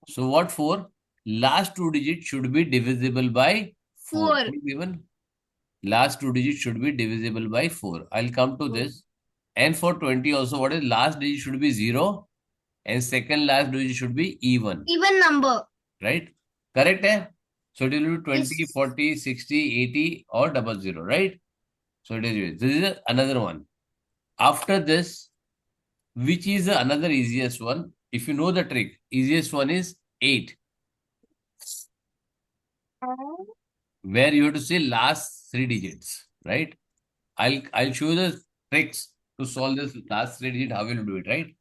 So what 4? Last 2 digits should be divisible by 4. 4. Given last 2 digits should be divisible by 4. I'll come to this. And for 20 also, what is last digit should be 0 and second last digit should be even. Even number. Right? Correct? Eh? So it will be 20, Yes. 40, 60, 80 or 00, right? So it is this is another one. After this, which is another easiest one? If you know the trick, easiest one is 8. Where you have to say last 3 digits, right? I'll show you the tricks to solve this last 3 digit, how will you do it, right?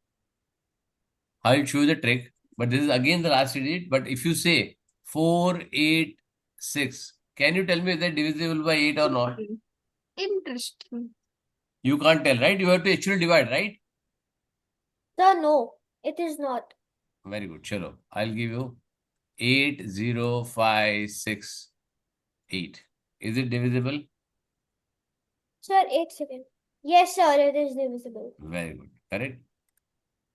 I'll show you the trick, but this is again the last 3 digit. But if you say 4, 8, 6, can you tell me is that divisible by 8 or not? Interesting. You can't tell, right? You have to actually divide, right? Sir, no, it is not. Very good. Chalo, I'll give you 80568. Is it divisible? Sir, 8 seconds. Yes, sir, it is divisible. Very good. Correct.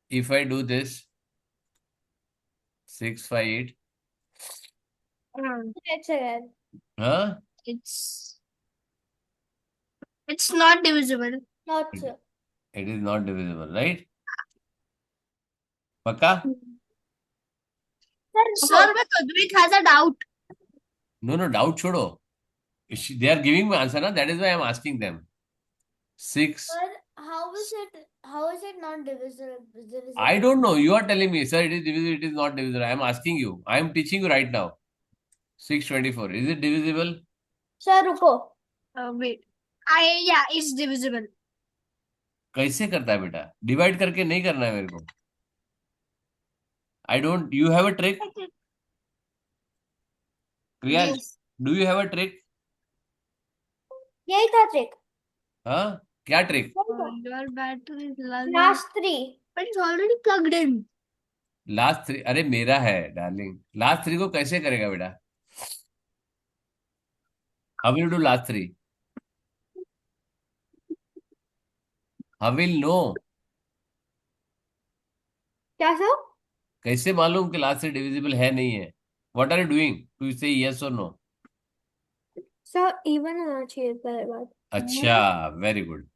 If I do this 658, 8 seconds. huh? It's not divisible. Not, sir. It is not divisible, right? Pakka? Sir, but Advait has a doubt. No, doubt chodo. They are giving me answer, na? That is why I am asking them. 6. Sir, how is it not divisible? I don't know. You are telling me, sir, it is divisible, it is not divisible. I am asking you. I am teaching you right now. 624. Is it divisible? Sir, रुको. Wait. Yeah, it's divisible. कैसे करता है बेटा? Divide करके नहीं करना है मेरे को. I don't. You have a trick? Priyansh, Yes. do you have a trick? यही था trick. हाँ? क्या trick? Your battery is low. Last 3. But it's already plugged in. Last 3. अरे मेरा है डार्लिंग. Last 3 को कैसे करेगा बेटा? How will you do last 3? How will know? क्या sir? कैसे मालूम कि last 3 divisible है नहीं है? What are you doing? To say yes or no? Sir, even होना चाहिए पहले बात. अच्छा, very good.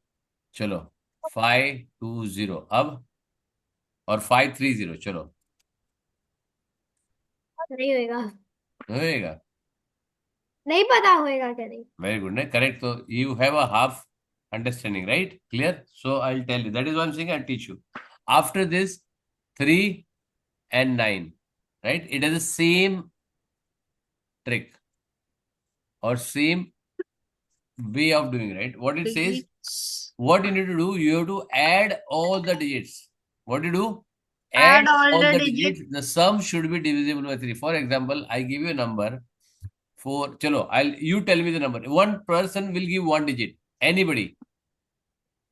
चलो 520 अब और 530 चलो नहीं होएगा. होएगा. नहीं पता होएगा क्या नहीं. Very good. Ne? Correct. So you have a half understanding, right? Clear? So I'll tell you. That is what I'm saying. I'll teach you. After this, 3 and 9, right? It has the same trick or same way of doing, right? What it says, what you need to do, you have to add all the digits. What do you do? Add all the digits. The sum should be divisible by 3. For example, I give you a number. 4. Chalo, you tell me the number. One person will give 1 digit. Anybody.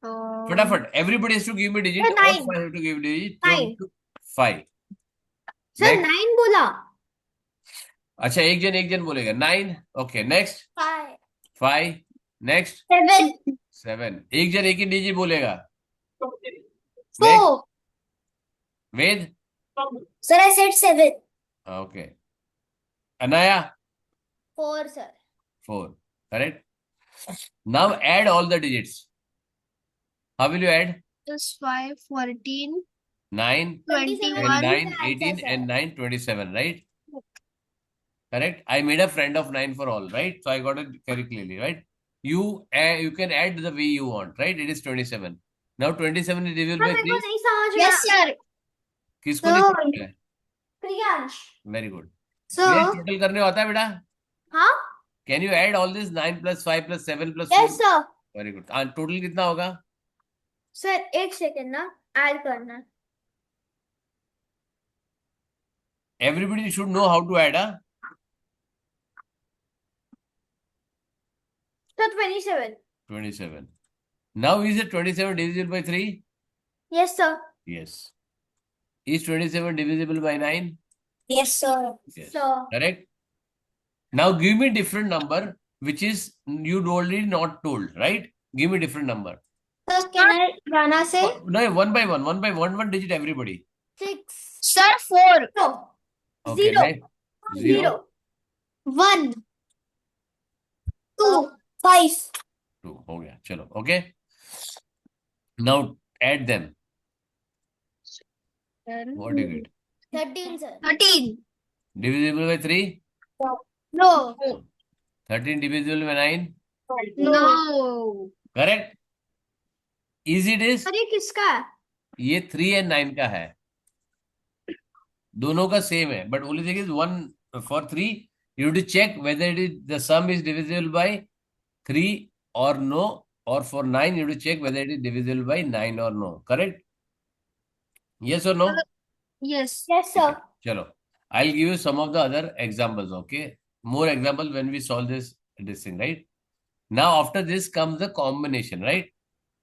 Fatafat. Everybody has to give me a digit. Sir, 9. All 5 have to give a digit. 9. 5. Sir, Next. 9 बोला. अच्छा एक जन बोलेगा 9. Okay, next. 5. 5. Next. 7. 7. एक जन एक ही digit बोलेगा. 4. Ved. Sir, I said 7. Okay. Anaya. 4, sir. 4. Correct. Now add all the digits. How will you add? Just 5, 14, 9 21. and 9, Answer, 18 sir. and 9, 27, right? Correct. I made a friend of 9 for all, right? So I got it very clearly, right? You can add the way you want, right? It is 27. Now 27 is divisible by 3. नहीं समझ Yes, sir. किसको नहीं Sir. समझ में आया? Priyansh. Very good. So, total करने आता है बेटा? हाँ? Can you add all this 9 plus 5 plus 7 plus 4? Yes, sir. Very good. Total कितना होगा? Sir, 1 second ना add करना. Everybody should know how to add, huh? So 27. 27. Now is it 27 divisible by 3? Yes, sir. Yes. Is 27 divisible by 9? yes, sir. Yes. So Correct. Now give me different number which is you already not told, right? Give me different number. Sir, can I Rana say? No, one by one digit everybody. 6. Sir, 4, No. Okay, 0. next. 0, 1. 2. 5. 2. हो गया. चलो. Okay. Now add them. What do you get? 13, sir. 13. Divisible by 3? No. 13 divisible by 9? No. Correct? Easy it is. अरे किसका है? ये 3 and 9 का है. दोनों का सेम है. But only thing is one for 3, you have to check whether it is the sum is divisible by 3 or no. Or for 9, you have to check whether it is divisible by 9 or no. Correct? Yes or no? Yes. Yes, sir. Chalo. I'll give you some of the other examples, okay? More examples when we solve this thing, right? Now, after this comes the combination, right?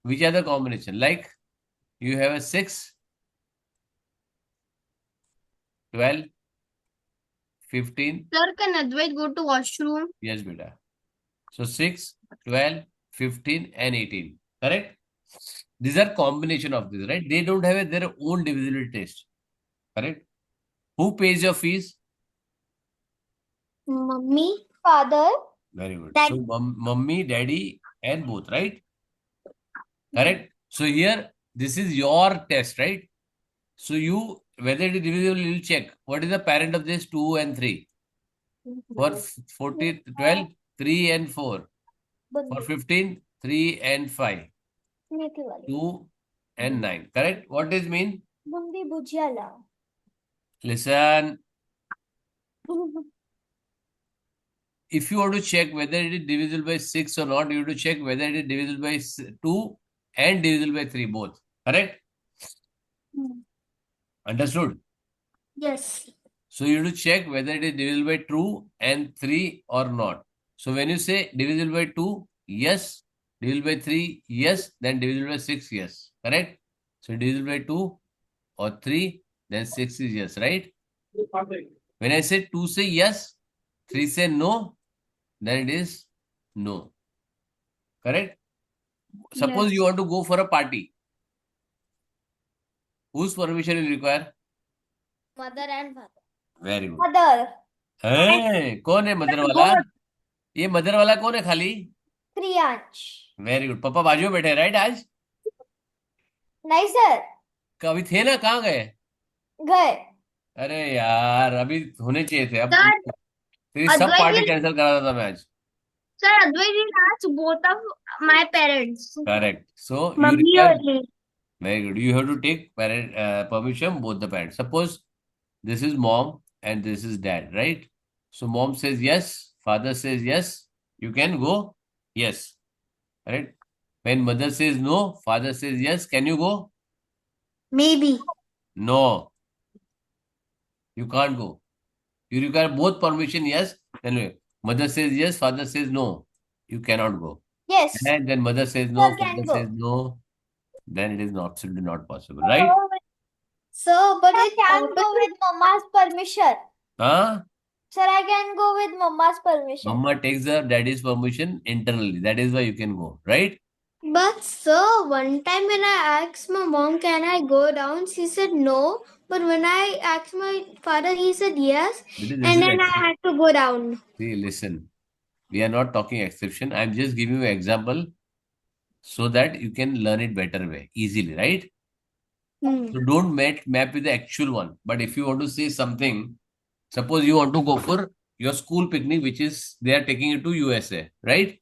Which are the combination? Like, you have a 6 12, 15. Sir, can Advait go to washroom? Yes, beta. So 6, 12, 15, and 18. Correct? These are combination of this, right? They don't have their own divisibility test. Correct? Who pays your fees? Mummy. Father. Very good. Dad. So mummy, daddy, and both, right? Correct? So here, this is your test, right? So you, whether it is divisible, you will check. What is the parent of this? 2 and 3. For 40, 12, 3 and 4. For 15, 3 and 5. मीठी वाली 2 and 9. Correct? What does mean? Bundi भुजिया लाओ Listen. If you want to check whether it is divisible by 6 or not, you have to check whether it is divisible by 2 and divisible by 3 both. Correct? Understood? Yes. So you have to check whether it is divisible by 2 and 3 or not. So when you say divisible by 2, yes. Divisible by 3, yes. Then divisible by 6, yes. Correct? So divisible by 2 or 3, then 6 is yes, right? When I say 2 say yes, 3 say no, then it is no. Correct? Suppose you want to go for a party. Whose permission will require? mother and father Very good. mother Hey, कौन है mother वाला? ये mother वाला कौन है खाली? Priyansh very good. पापा बाजू में बैठे राइट आज? नहीं सर कभी थे ना, कहाँ गए? गए अरे यार, अभी होने चाहिए थे. अब Sir, तेरी सब Advait पार्टी will- कैंसिल करा रहा था मैं आज. Sir, Advait will ask both of my parents. Correct. So you Mummy require. only. Very good. You have to take parent permission, both the parents. Suppose this is mom and this is dad, right? So mom says yes, father says yes, you can go yes, right? When mother says no, father says yes, can you go? Maybe. No, you can't go. You require both permission, yes. Anyway, mother says yes, father says no, you cannot go. yes And then mother says no, Sir, can father go. says no, then it is absolutely not possible, right? so but I can go with mama's permission Huh? sir I can go with mama's permission Mama takes the daddy's permission internally. That is why you can go, right? But sir, one time when I asked my mom, can I go down? She said no. But when I asked my father, he said yes. This And is then I exception. had to go down. See, listen. We are not talking exception. I'm just giving you an example so that you can learn it better way, easily, right? So don't map with the actual one. But if you want to say something, suppose you want to go for your school picnic, which is they are taking you to USA, right?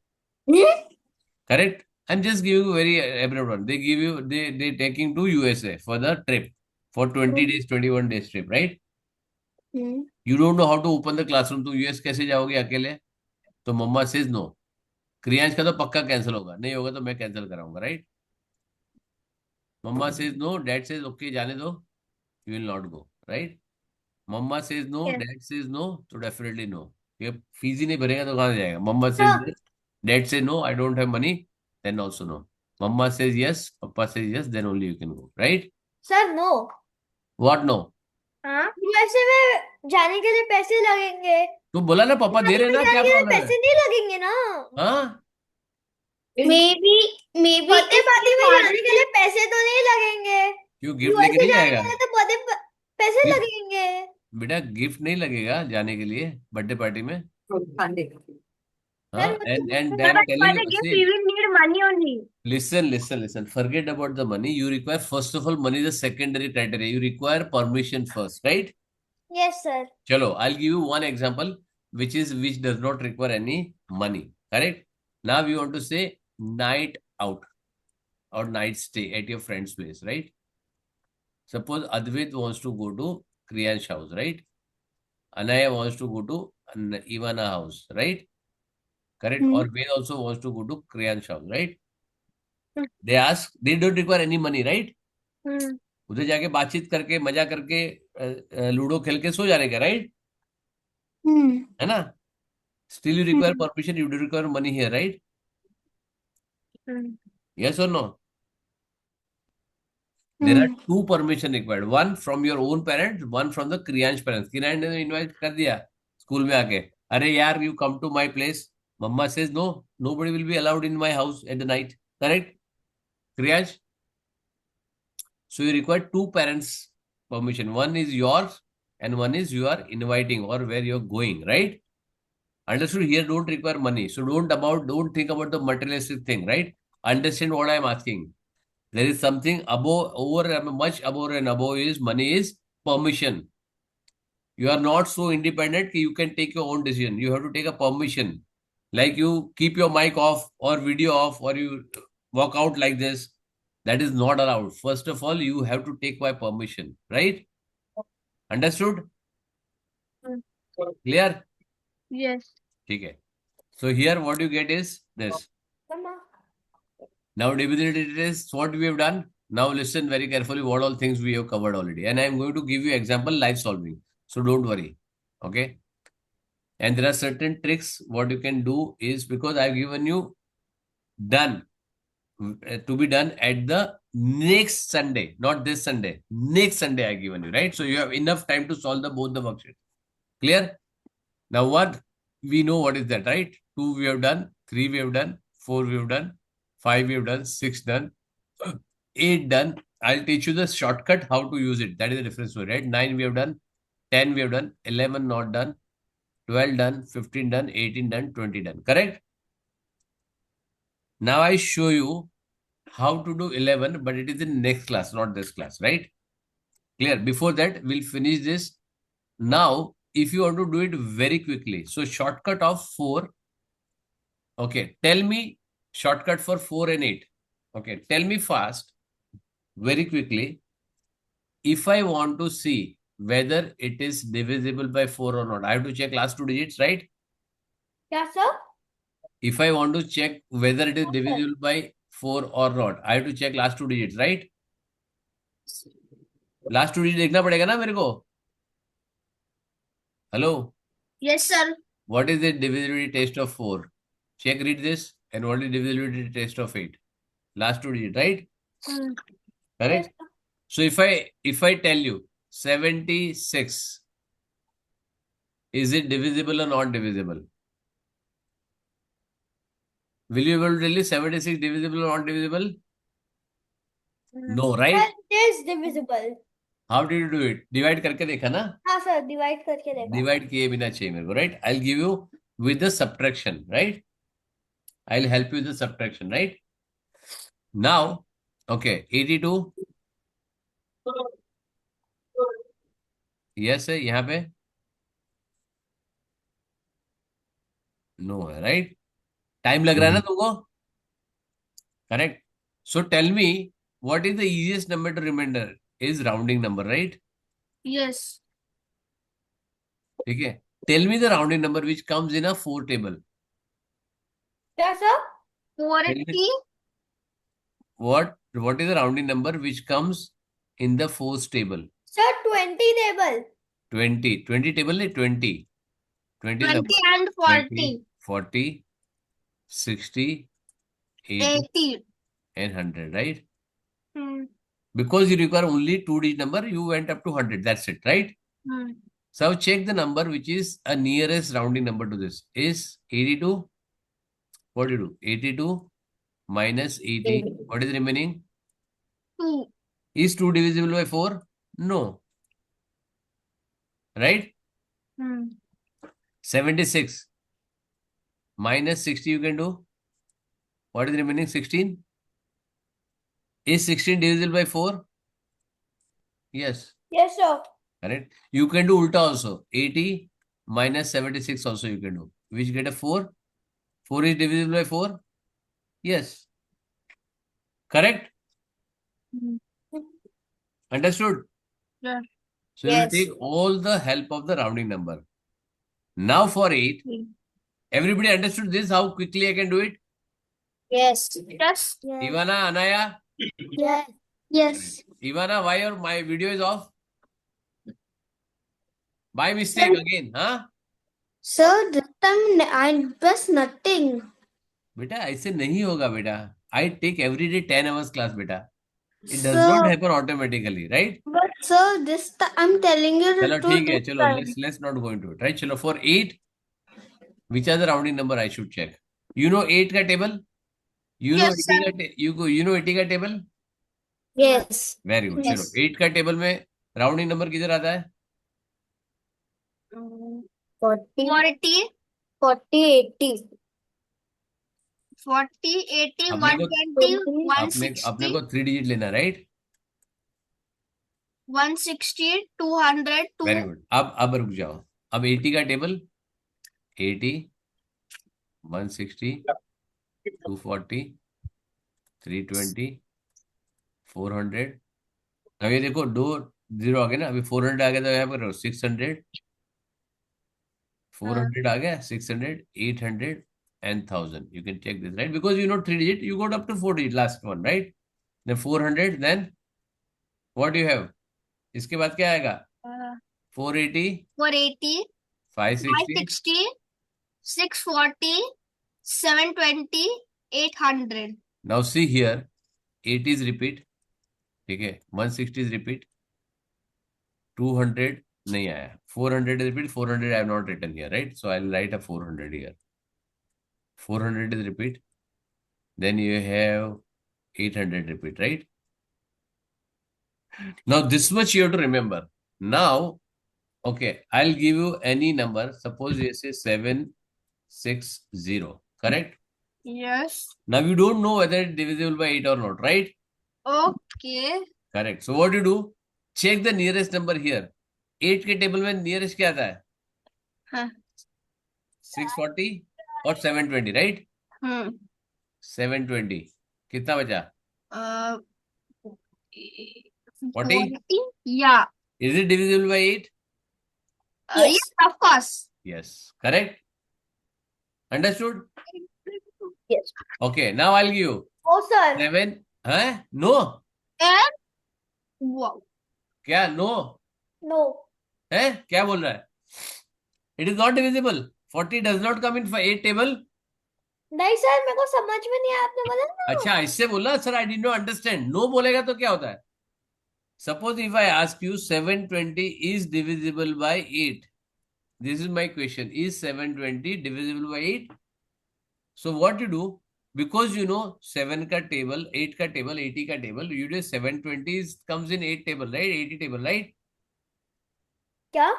Correct? I'm just giving you very abrupt one. They give you they taking to USA for the trip for 20 days, 21 days trip, right? You don't know how to open the classroom. तो US कैसे जाओगे अकेले? तो मम्मा says no. Kriyansh का तो पक्का cancel होगा. नहीं होगा तो मैं कैंसिल कराऊंगा, right? Mamma says no, dad says okay जाने दो. You will not go, right? Mamma says no, Yes. Dad says no, तो डेफिनेटली नो. ये फीस ही नहीं भरेगा तो कहाँ से जाएगा? Mamma says yes, dad say no, I don't have money, then also no. Mama says yes, Papa says yes, then only you can go, right? sir no What no? हाँ? वैसे में जाने के लिए पैसे लगेंगे तू बोला ना पापा दे रहे ना, क्या जाने के लिए प्रॉब्लम है? पैसे नहीं लगेंगे ना हाँ? Maybe बर्थडे if पार्टी में father- जाने के लिए पैसे तो नहीं लगेंगे क्यों गिफ्ट यूएस लेके नहीं जाने जाएगा? के लिए तो बर्थडे पैसे Gift- लगेंगे बेटा गिफ्ट नहीं लगेगा जाने के लिए बर्थडे पार्टी में. हाँ? And But then for telling the you, gift, see, we will need money only. listen. Forget about the money. You require, first of all, money is a secondary criteria. You require permission first, right? yes sir Chalo, I'll give you one example which does not require any money. Correct? Now we want to say night out or night stay at your friend's place, right? Suppose Advait wants to go to Kriyan's house, right? Anaya wants to go to Ivana house, right? Correct? Or Ved also wants to go to Kriyan's house, right? They ask, they don't require any money, right? उधर जाके बातचीत करके मजा करके ludo खेल के सो जाने का, राइट? है ना? Still you require permission, you do require money here, right? Yes or no? There are two permission required. One from your own parents, one from the Kriyansh parents. Kriyansh ने invite कर दिया school में आके, अरे यार you come to my place. Mama says no, nobody will be allowed in my house at the night. Correct? Kriyansh? So you require two parents' permission. One is yours and one is you are inviting or where you're going, right? Understood? Here don't require money. So don't think about the materialistic thing, right? Understand what I'm asking. There is something above, over, much above and above is money is permission. You are not so independent that you can take your own decision. You have to take a permission. Like you keep your mic off or video off or you walk out like this. That is not allowed. First of all, you have to take my permission, right? Understood? Clear? Yes. Okay. So here what you get is this. Mama. Now divisibility test, what we have done. Now listen very carefully what all things we have covered already. And I am going to give you example live solving. So don't worry. Okay. And there are certain tricks. What you can do is, because I've given you done to be done at the next Sunday, not this Sunday. Next Sunday I've given you, right? So you have enough time to solve both the worksheets. Clear? Now what we know what is that, right? 2 we have done, 3 we have done, 4 we have done, 5 we have done, 6 done, 8 done. I'll teach you the shortcut how to use it. That is the difference, right? 9 we have done, 10 we have done, 11 not done, 12 done, 15 done, 18 done, 20 done. Correct? Now I show you how to do 11, but it is in next class, not this class, right? Clear? Before that, we'll finish this. Now, if you want to do it very quickly, so shortcut of 4. Okay, tell me shortcut for 4 and 8. Okay, tell me fast, very quickly. If I want to see whether it is divisible by 4 or not, I have to check last 2 digits, right? Yeah, sir. If I want to check whether it is divisible by 4 or not, I have to check last 2 digits, right? Last 2 digits देखना पड़ेगा ना मेरे को. Hello? Yes, sir. What is the divisibility test of 4? Check, read this. And what is divisibility test of 8? Last 2 digits, right? Correct? So if I tell you 76, is it divisible or not divisible? Will you be able to tell you 76 divisible or not divisible? No, right? Sir, it is divisible. How did you do it? Divide करके देखा ना? हाँ sir, divide करके देखा. Divide किए बिना चाहिए मेरे को, right? I'll give you with the subtraction, right? I'll help you with the subtraction, right? Now, okay, 82. Yes है यहाँ पे? No है, right? Time लग रहा है ना तुमको? Correct. So tell me, what is the easiest number to remember? Is rounding number, right? Yes. Okay. Tell me the rounding number which comes in a 4 table. Yeah, sir. 480. What is the rounding number which comes in the 4's table? Sir, 20 table. 20. 20 table नहीं 20. 20 20 number. and 40. 40, 60, 80, 80. and 100, right? Hmm. Because you require only 2-digit number, you went up to 100. That's it, right? Hmm. So check the number which is a nearest rounding number to this. Is 82? What do you do? 82 minus 80. What is remaining? 2. Is 2 divisible by 4? No. Right? Hmm. 76 minus 60 you can do. What is remaining? 16. Is 16 divisible by 4? Yes. Yes, sir. Correct. You can do ulta also. 80 minus 76 also you can do. Which get a 4. 4 is divisible by 4? Yes. Correct? Hmm. Understood? Yeah. So you will Yes. take all the help of the rounding number. Now for 8. Everybody understood this? How quickly I can do it? Yes. Yes. Yes. Ivana, Anaya? Yes. Yes. Ivana, why my video is off? By mistake again, huh? Sir, this time I press nothing. बेटा ऐसे नहीं होगा बेटा. I take every day 10 hours class बेटा. It does not So, happen automatically, right? but sir, I'm telling you चलो to ठीक है, this चलो time. let's not go into it, right? चलो for 8, which are the rounding number I should check? You know 8 का table? You know Yes, 80 sir. का you know 80 का table? Yes. Very good. चलो Yes. 8 का table में rounding number किधर आता है? 40, 40, 40, 80. 40, 80, अपने को 120, अपने 160, को 3 डिजिट लेना, राइट? 160, 200, very good. अब रुक जाओ. अब 80 का टेबल 80, 160, 240, 320, 400. अब ये देखो 2 जीरो आ गए ना. अभी 400 आ गया तो यहाँ पर 600, 400 आ गया, 600, 800 and 1000. You can check this, right? Because you know 3 digit, you got up to 4 digit, last one, right? Then 400, then what do you have? इसके बाद क्या आएगा? 480, 480, 560. 560, 640, 720, 800. Now see here, 80 is repeat, ठीक है, 160 is repeat, 200 नहीं आया, 400 is repeat, 400 I have not written here, right? So I'll write a 400 here. 400 is repeat, then you have 800 repeat, right? Now this much you have to remember. Now, okay, I'll give you any number. Suppose you say 760, correct? Yes. Now you don't know whether it's divisible by 8 or not, right? Okay. Correct. So what you do? Check the nearest number here. 8 के table में nearest क्या आता है? हाँ. 640 और 720, right? 720. कितना बचा? 40? Yeah. Is it divisible by 8? Yes, of course. Yes. Correct? Understood? Yes. Okay. Now I'll give you Oh, sir. 7. Huh? No. And wow. क्या? No. No. है? क्या बोल रहा है? It is not divisible. 40 does not come in 8 table. नहीं sir, मेरे को समझ में नहीं आया, आपने बोला ना. अच्छा, इससे बोला sir, I did not understand. No बोलेगा तो क्या होता है? Suppose if I ask you 720 is divisible by 8. This is my question. Is 720 divisible by 8? So what you do? Because you know 7 का table, 8 का table, 80 का table, you do 720 comes in 8 table, right? 80 table, right? क्या?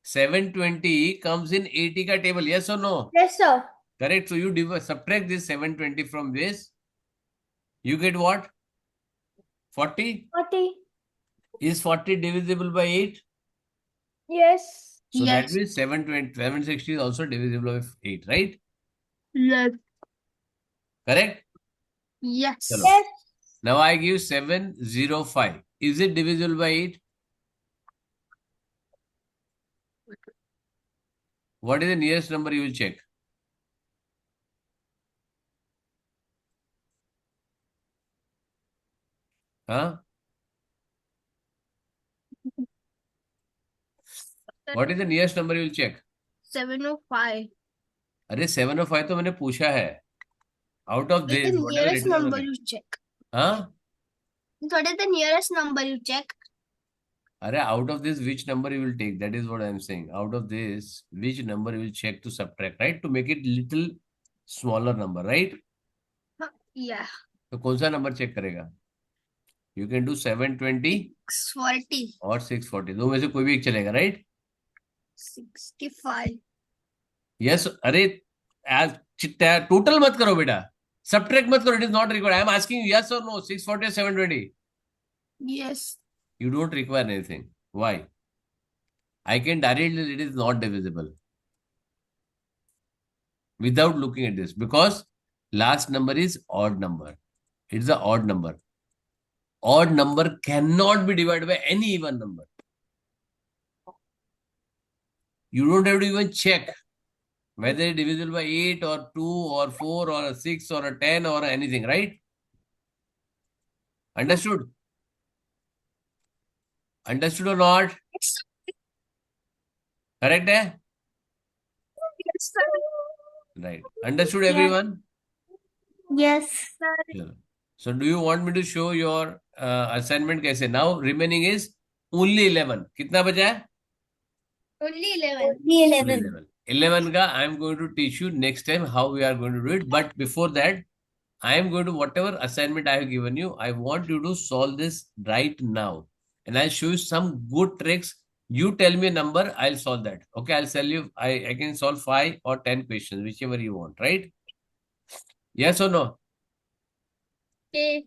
720 comes in 80 का table, yes or no? Yes, sir. Correct. So you subtract this 720 from this. You get what? 40? 40. Is 40 divisible by 8? Yes. So that Yes. means 760 is also divisible by 8, right? Yes. Correct? Yes. Chalo. Yes. Now I give 705. Is it divisible by 8? What is the nearest number you will check? Huh? What is the nearest number you will check? 705. अरे 705 तो मैंने पूछा है. Out of What is this, the whatever nearest it is number over you check? Huh? What is the nearest number you check? अरे out of this, which number you will take? That is what I am saying. Out of this, which number you will check to subtract, right? To make it little smaller number, right? Yeah. तो कौन सा number check करेगा? You can do 720 640. और 640. दो में से कोई भी एक चलेगा, right? 65. Yes. अरे टोटल मत करो बेटा. Subtract मत करो. It is not required. I am asking you yes or no. 640 or 720. Yes. You don't require anything. Why? I can directly, it is not divisible without looking at this, because last number is odd number. It's an odd number. Odd number cannot be divided by any even number. You don't have to even check whether it's divisible by 8 or 2 or 4 or a 6 or a 10 or anything, right? Understood? Understood or not? Correct, eh? Yes, sir. Right. Understood, Yeah. everyone? Yes. Yeah. So do you want me to show your assignment कैसे. Now remaining is only 11. कितना बचा है? Only 11. Only Only 11. 11. 11 का I am going to teach you next time how we are going to do it. But before that, I am going to, whatever assignment I have given you, I want you to solve this right now. And I'll show you some good tricks. You tell me a number, I'll solve that. Okay, I'll tell you, I can solve 5 or 10 questions, whichever you want, right? Yes or no? Okay.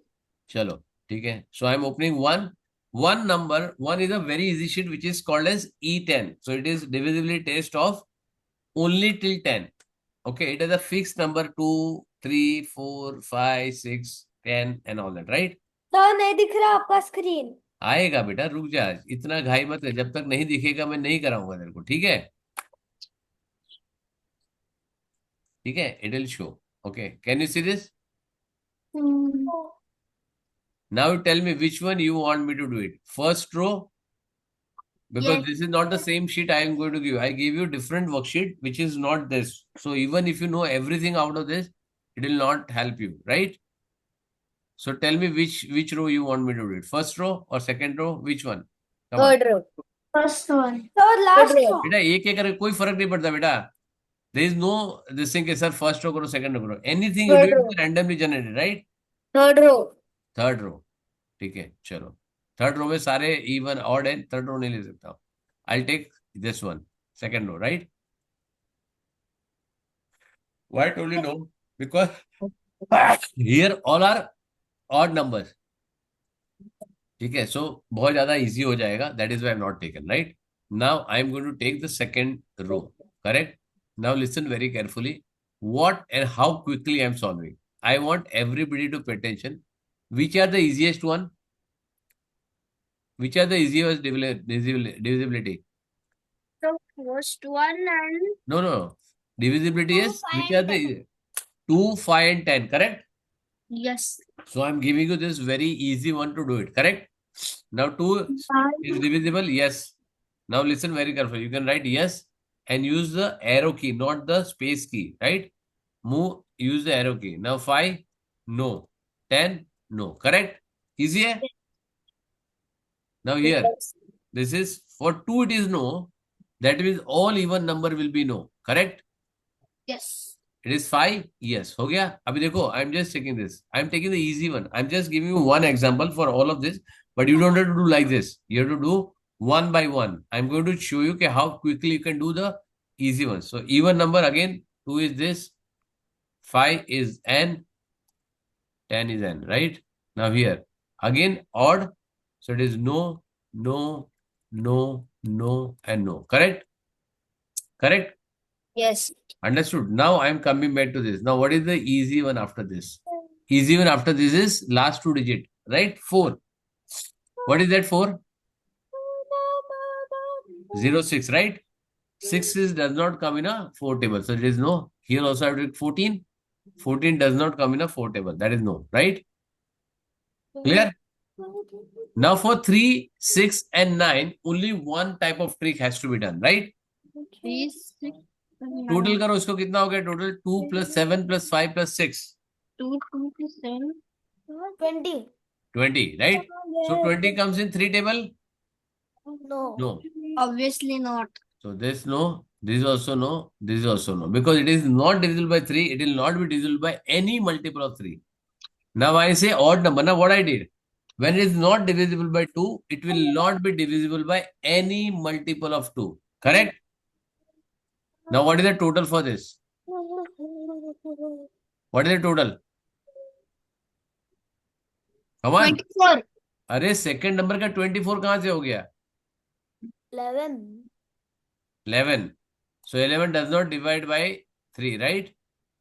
Chalo, okay. So I'm opening one number. One is a very easy sheet, which is called as E10. So it is divisibility test of only till 10. Okay, it is a fixed number 2, 3, 4, 5, 6, 10 and all that, right? तो नहीं दिख रहा आपका screen. आएगा बेटा, रुक जा, इतना घाई मत कर. जब तक नहीं दिखेगा मैं नहीं कराऊंगा तेरे को, ठीक है? ठीक है, it will show. Okay, can you see this? Now you tell me which one you want me to do it. First row, because Yes. this is not the same sheet I am going to give. I give you different worksheet, which is not this. So even if you know everything out of this, it will not help you, right? So tell me which row you want me to do it. First row or second row? Which one? Come on. Third row. First one. Third last row. बेटा एक एक करके कोई फर्क नहीं पड़ता बेटा. There is no this thing कि सर first row करो second row करो. Anything you do Third it row. is randomly generated, right? Third row. Third row. ठीक है, चलो. Third row में सारे even odd है. Third row नहीं ले सकता हूँ. I'll take this one. Second row, right? Why I told you no? Because here all are odd numbers. ठीक है, so बहुत ज्यादा easy हो जाएगा. That is why I'm not taken, right? Now I'm going to take the second row. Correct? Now listen very carefully. What and how quickly I'm solving. I want everybody to pay attention. Which are the easiest one? Which are the easiest divisibility? The first one and No. Divisibility 2, is 5 which are and the 2, 5 and 10, correct? yes. So I'm giving you this very easy one to do it, correct? Now 2 is divisible, yes. Now listen very carefully. You can write yes and use the arrow key, not the space key, right? Use the arrow key. Now 5, no. 10, no. Correct? Easy? hai? Now here, this is for 2 it is no. That means all even number will be no. Correct? Yes. It is 5. Yes. हो गया? अभी देखो, I'm just checking this. I'm taking the easy one. I'm just giving you one example for all of this. But you don't have to do like this. You have to do one by one. I'm going to show you how quickly you can do the easy ones. So even number again, 2 is this, 5 is n, 10 is n, right? Now here, again odd. So it is no, no, no, no, and no. Correct? Correct? Yes. Understood. Now I am coming back to this. Now what is the easy one after this? Easy one after this is last 2 digit, right? 4. What is that 4? 0, 6, right? 6 does not come in a 4 table. So there is no. Here also I have to take 14. 14 does not come in a 4 table. That is no, right? Clear? Now for 3, 6 and 9, only one type of trick has to be done, right? 3, 6, total करो इसको, कितना हो गया total? 2 + 7 + 5 + 6. 2, 2 plus 7. 20. 20, right? So 20 comes in 3 table? No. No. Obviously not. So this no, this is also no, this is also no. Because it is not divisible by 3, it will not be divisible by any multiple of 3. Now I say odd number. Now what I did? When it is not divisible by 2, it will not be divisible by any multiple of 2. Correct? Now what is the total for this? What is the total? Come on. 24. अरे second number का 24 कहां से हो गया? 11. 11. So 11 does not divide by 3, right?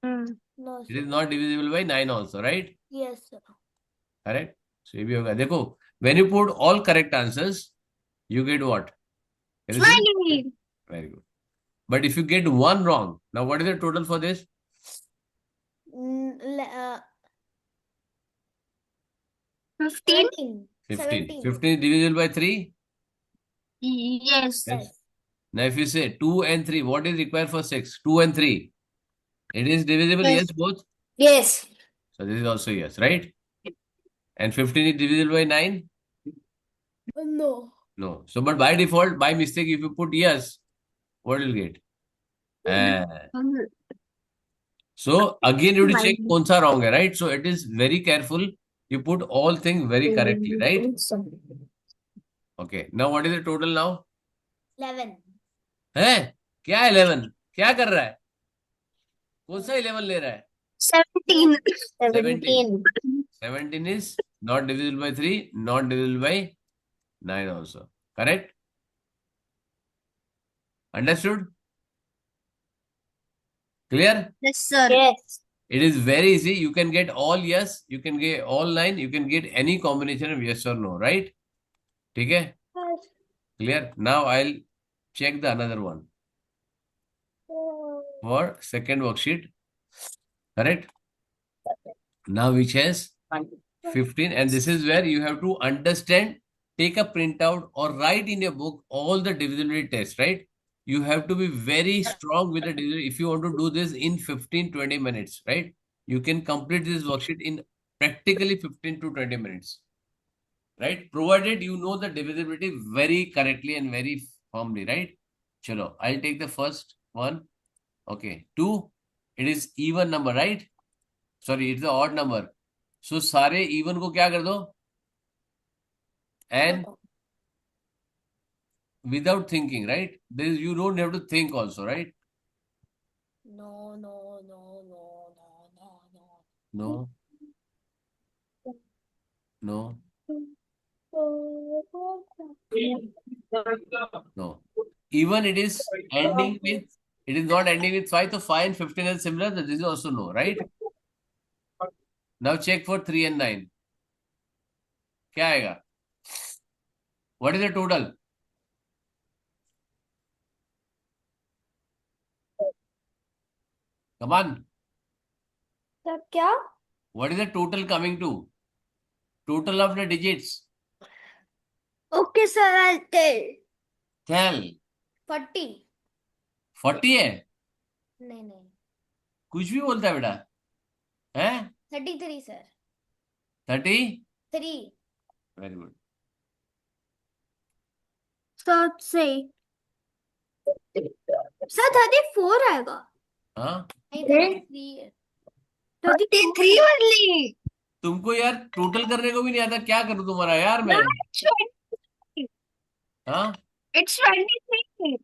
No, It is sir. not divisible by 9 also, right? Yes, sir. Correct? So ये भी होगा. देखो, when you put all correct answers, you get what? Can you see? Smiley. Very good. But if you get one wrong, now what is the total for this? Mm, le- 15. 17. 15. 15 is divisible by 3? Yes. Yes. Now if you say 2 and 3, what is required for 6? 2 and 3. It is divisible, Yes. yes, both? Yes. So this is also yes, right? And 15 is divisible by 9? No. No. So, but by default, by mistake, if you put yes, what will you get? So, again, you have to check कौन सा wrong है, right? So, it is very careful. You put all things very correctly, right? Okay. Now, what is the total now? 11. है? क्या 11? क्या कर रहा है? कौन सा 11 ले रहा है? 17. 17. 17 is not divisible by 3, not divisible by 9 also. Correct? Understood? Clear? Yes, sir. Yes. It is very easy. You can get all yes, you can get all 9, you can get any combination of yes or no, right? ठीक है? Yes. Clear? Now I'll check the another one for second worksheet. Correct? Now which has 15, and this is where you have to understand, take a printout or write in your book all the divisibility tests, right? You have to be very strong with the divisibility if you want to do this in 15-20 minutes, right? You can complete this worksheet in practically 15 to 20 minutes, right? Provided you know the divisibility very correctly and very firmly, right? Chalo, I'll take the first one. Okay, 2, it is even number, right? Sorry, it's the odd number. So सारे even को क्या कर दो? And without thinking, right? There is, you don't have to think also, right? No, no, no, no, no, No, no, no, no. no. Even it is ending with, it is not ending with 5, so 5 and 15 is similar, so this is also no, right? Now check for 3 and 9. क्या आएगा? What is the total? Come on. तब क्या? What is the total coming to? Total of the digits. Okay, sir, I'll tell. Tell. 40. 40 है? नहीं नहीं. कुछ भी बोलता है बेटा. हैं? 33, sir. 30? 3. Very good. Sir, say. Sir, 34 आएगा. हाँ? नहीं, 33 है. 33 only. तुमको यार टोटल करने को भी नहीं आता, क्या करूं तुम्हारा यार मैं? हाँ? It's 23.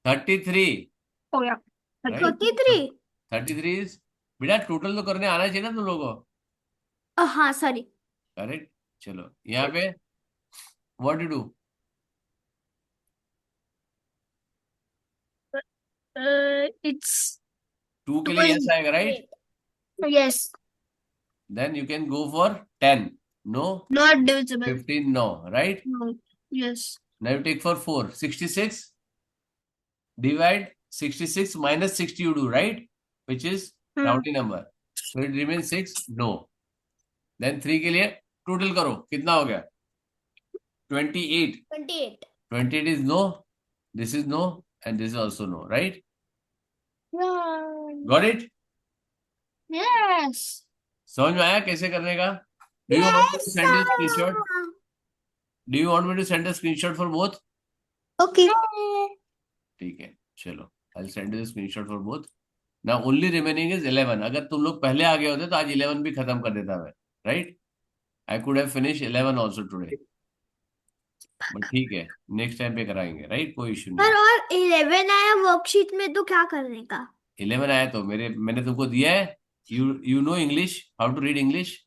33. Oh yeah. Right? 33. 33 is, बेटा टोटल तो करने आना चाहिए ना तुम लोगों को. हाँ, sorry. करेक्ट. चलो यहाँ पे व्हाट टू डू? It's 2 के लिए यस आएगा, right? yes, then you can go for 10. No. not divisible. 15 no, right? No. Yes. Now you take for 4. 66. Divide 66 minus 60 you do, right? Which is rounding number. So it remains 6. No. Then 3 के लिए total करो, कितना हो गया? 28. 28. 28 is no. This is no. And this is also no, right? Got it? Yes. समझ में आया कैसे करने का? Do you want me to send a screenshot? Do you want me to send a screenshot for both? Okay. ठीक है, चलो. I'll send you the screenshot for both. Now only remaining is 11. अगर तुम लोग पहले आ गए होते तो आज 11 भी खत्म कर देता मैं, right? I could have finished 11 also today. But ठीक है, next time पे कराएंगे, right? कोई इशू नहीं. सर, और 11 आया वर्कशीट में तो क्या करने का? 11 आया तो मैंने तुमको दिया है. You know English? How to read English?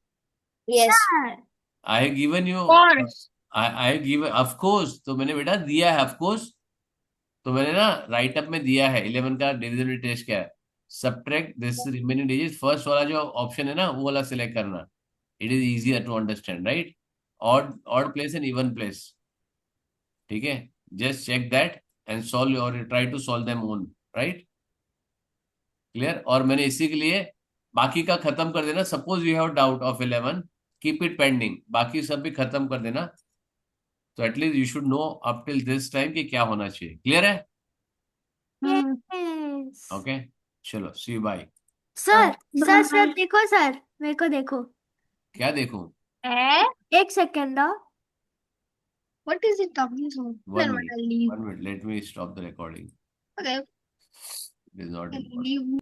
Yes. Sir. I have given you. Of course. I have given, of course. तो मैंने बेटा दिया है, of course. तो मैंने ना राइट अप में दिया है 11 का डिविजिबिलिटी टेस्ट क्या है. Subtract this remaining digit, first वाला जो ऑप्शन है ना वो वाला सिलेक्ट करना. It is easier to understand, right? Odd place and even place. ठीक है, just check that and solve और try to solve them own, right? Clear? और मैंने इसी के लिए बाकी का खत्म कर देना. Suppose you have doubt of 11, keep it pending, बाकी सब भी खत्म कर देना. तो at least you should know up till this time कि क्या होना चाहिए. क्लियर है? Yes. ओके, चलो, see you, bye. Sir, sir, sir, देखो सर, मेरे को देखो. क्या देखूं? Eh? एक second What is it talking so? One Then minute. I'll leave. 1 minute. Let me stop the recording. Okay. It is not I'll important. leave.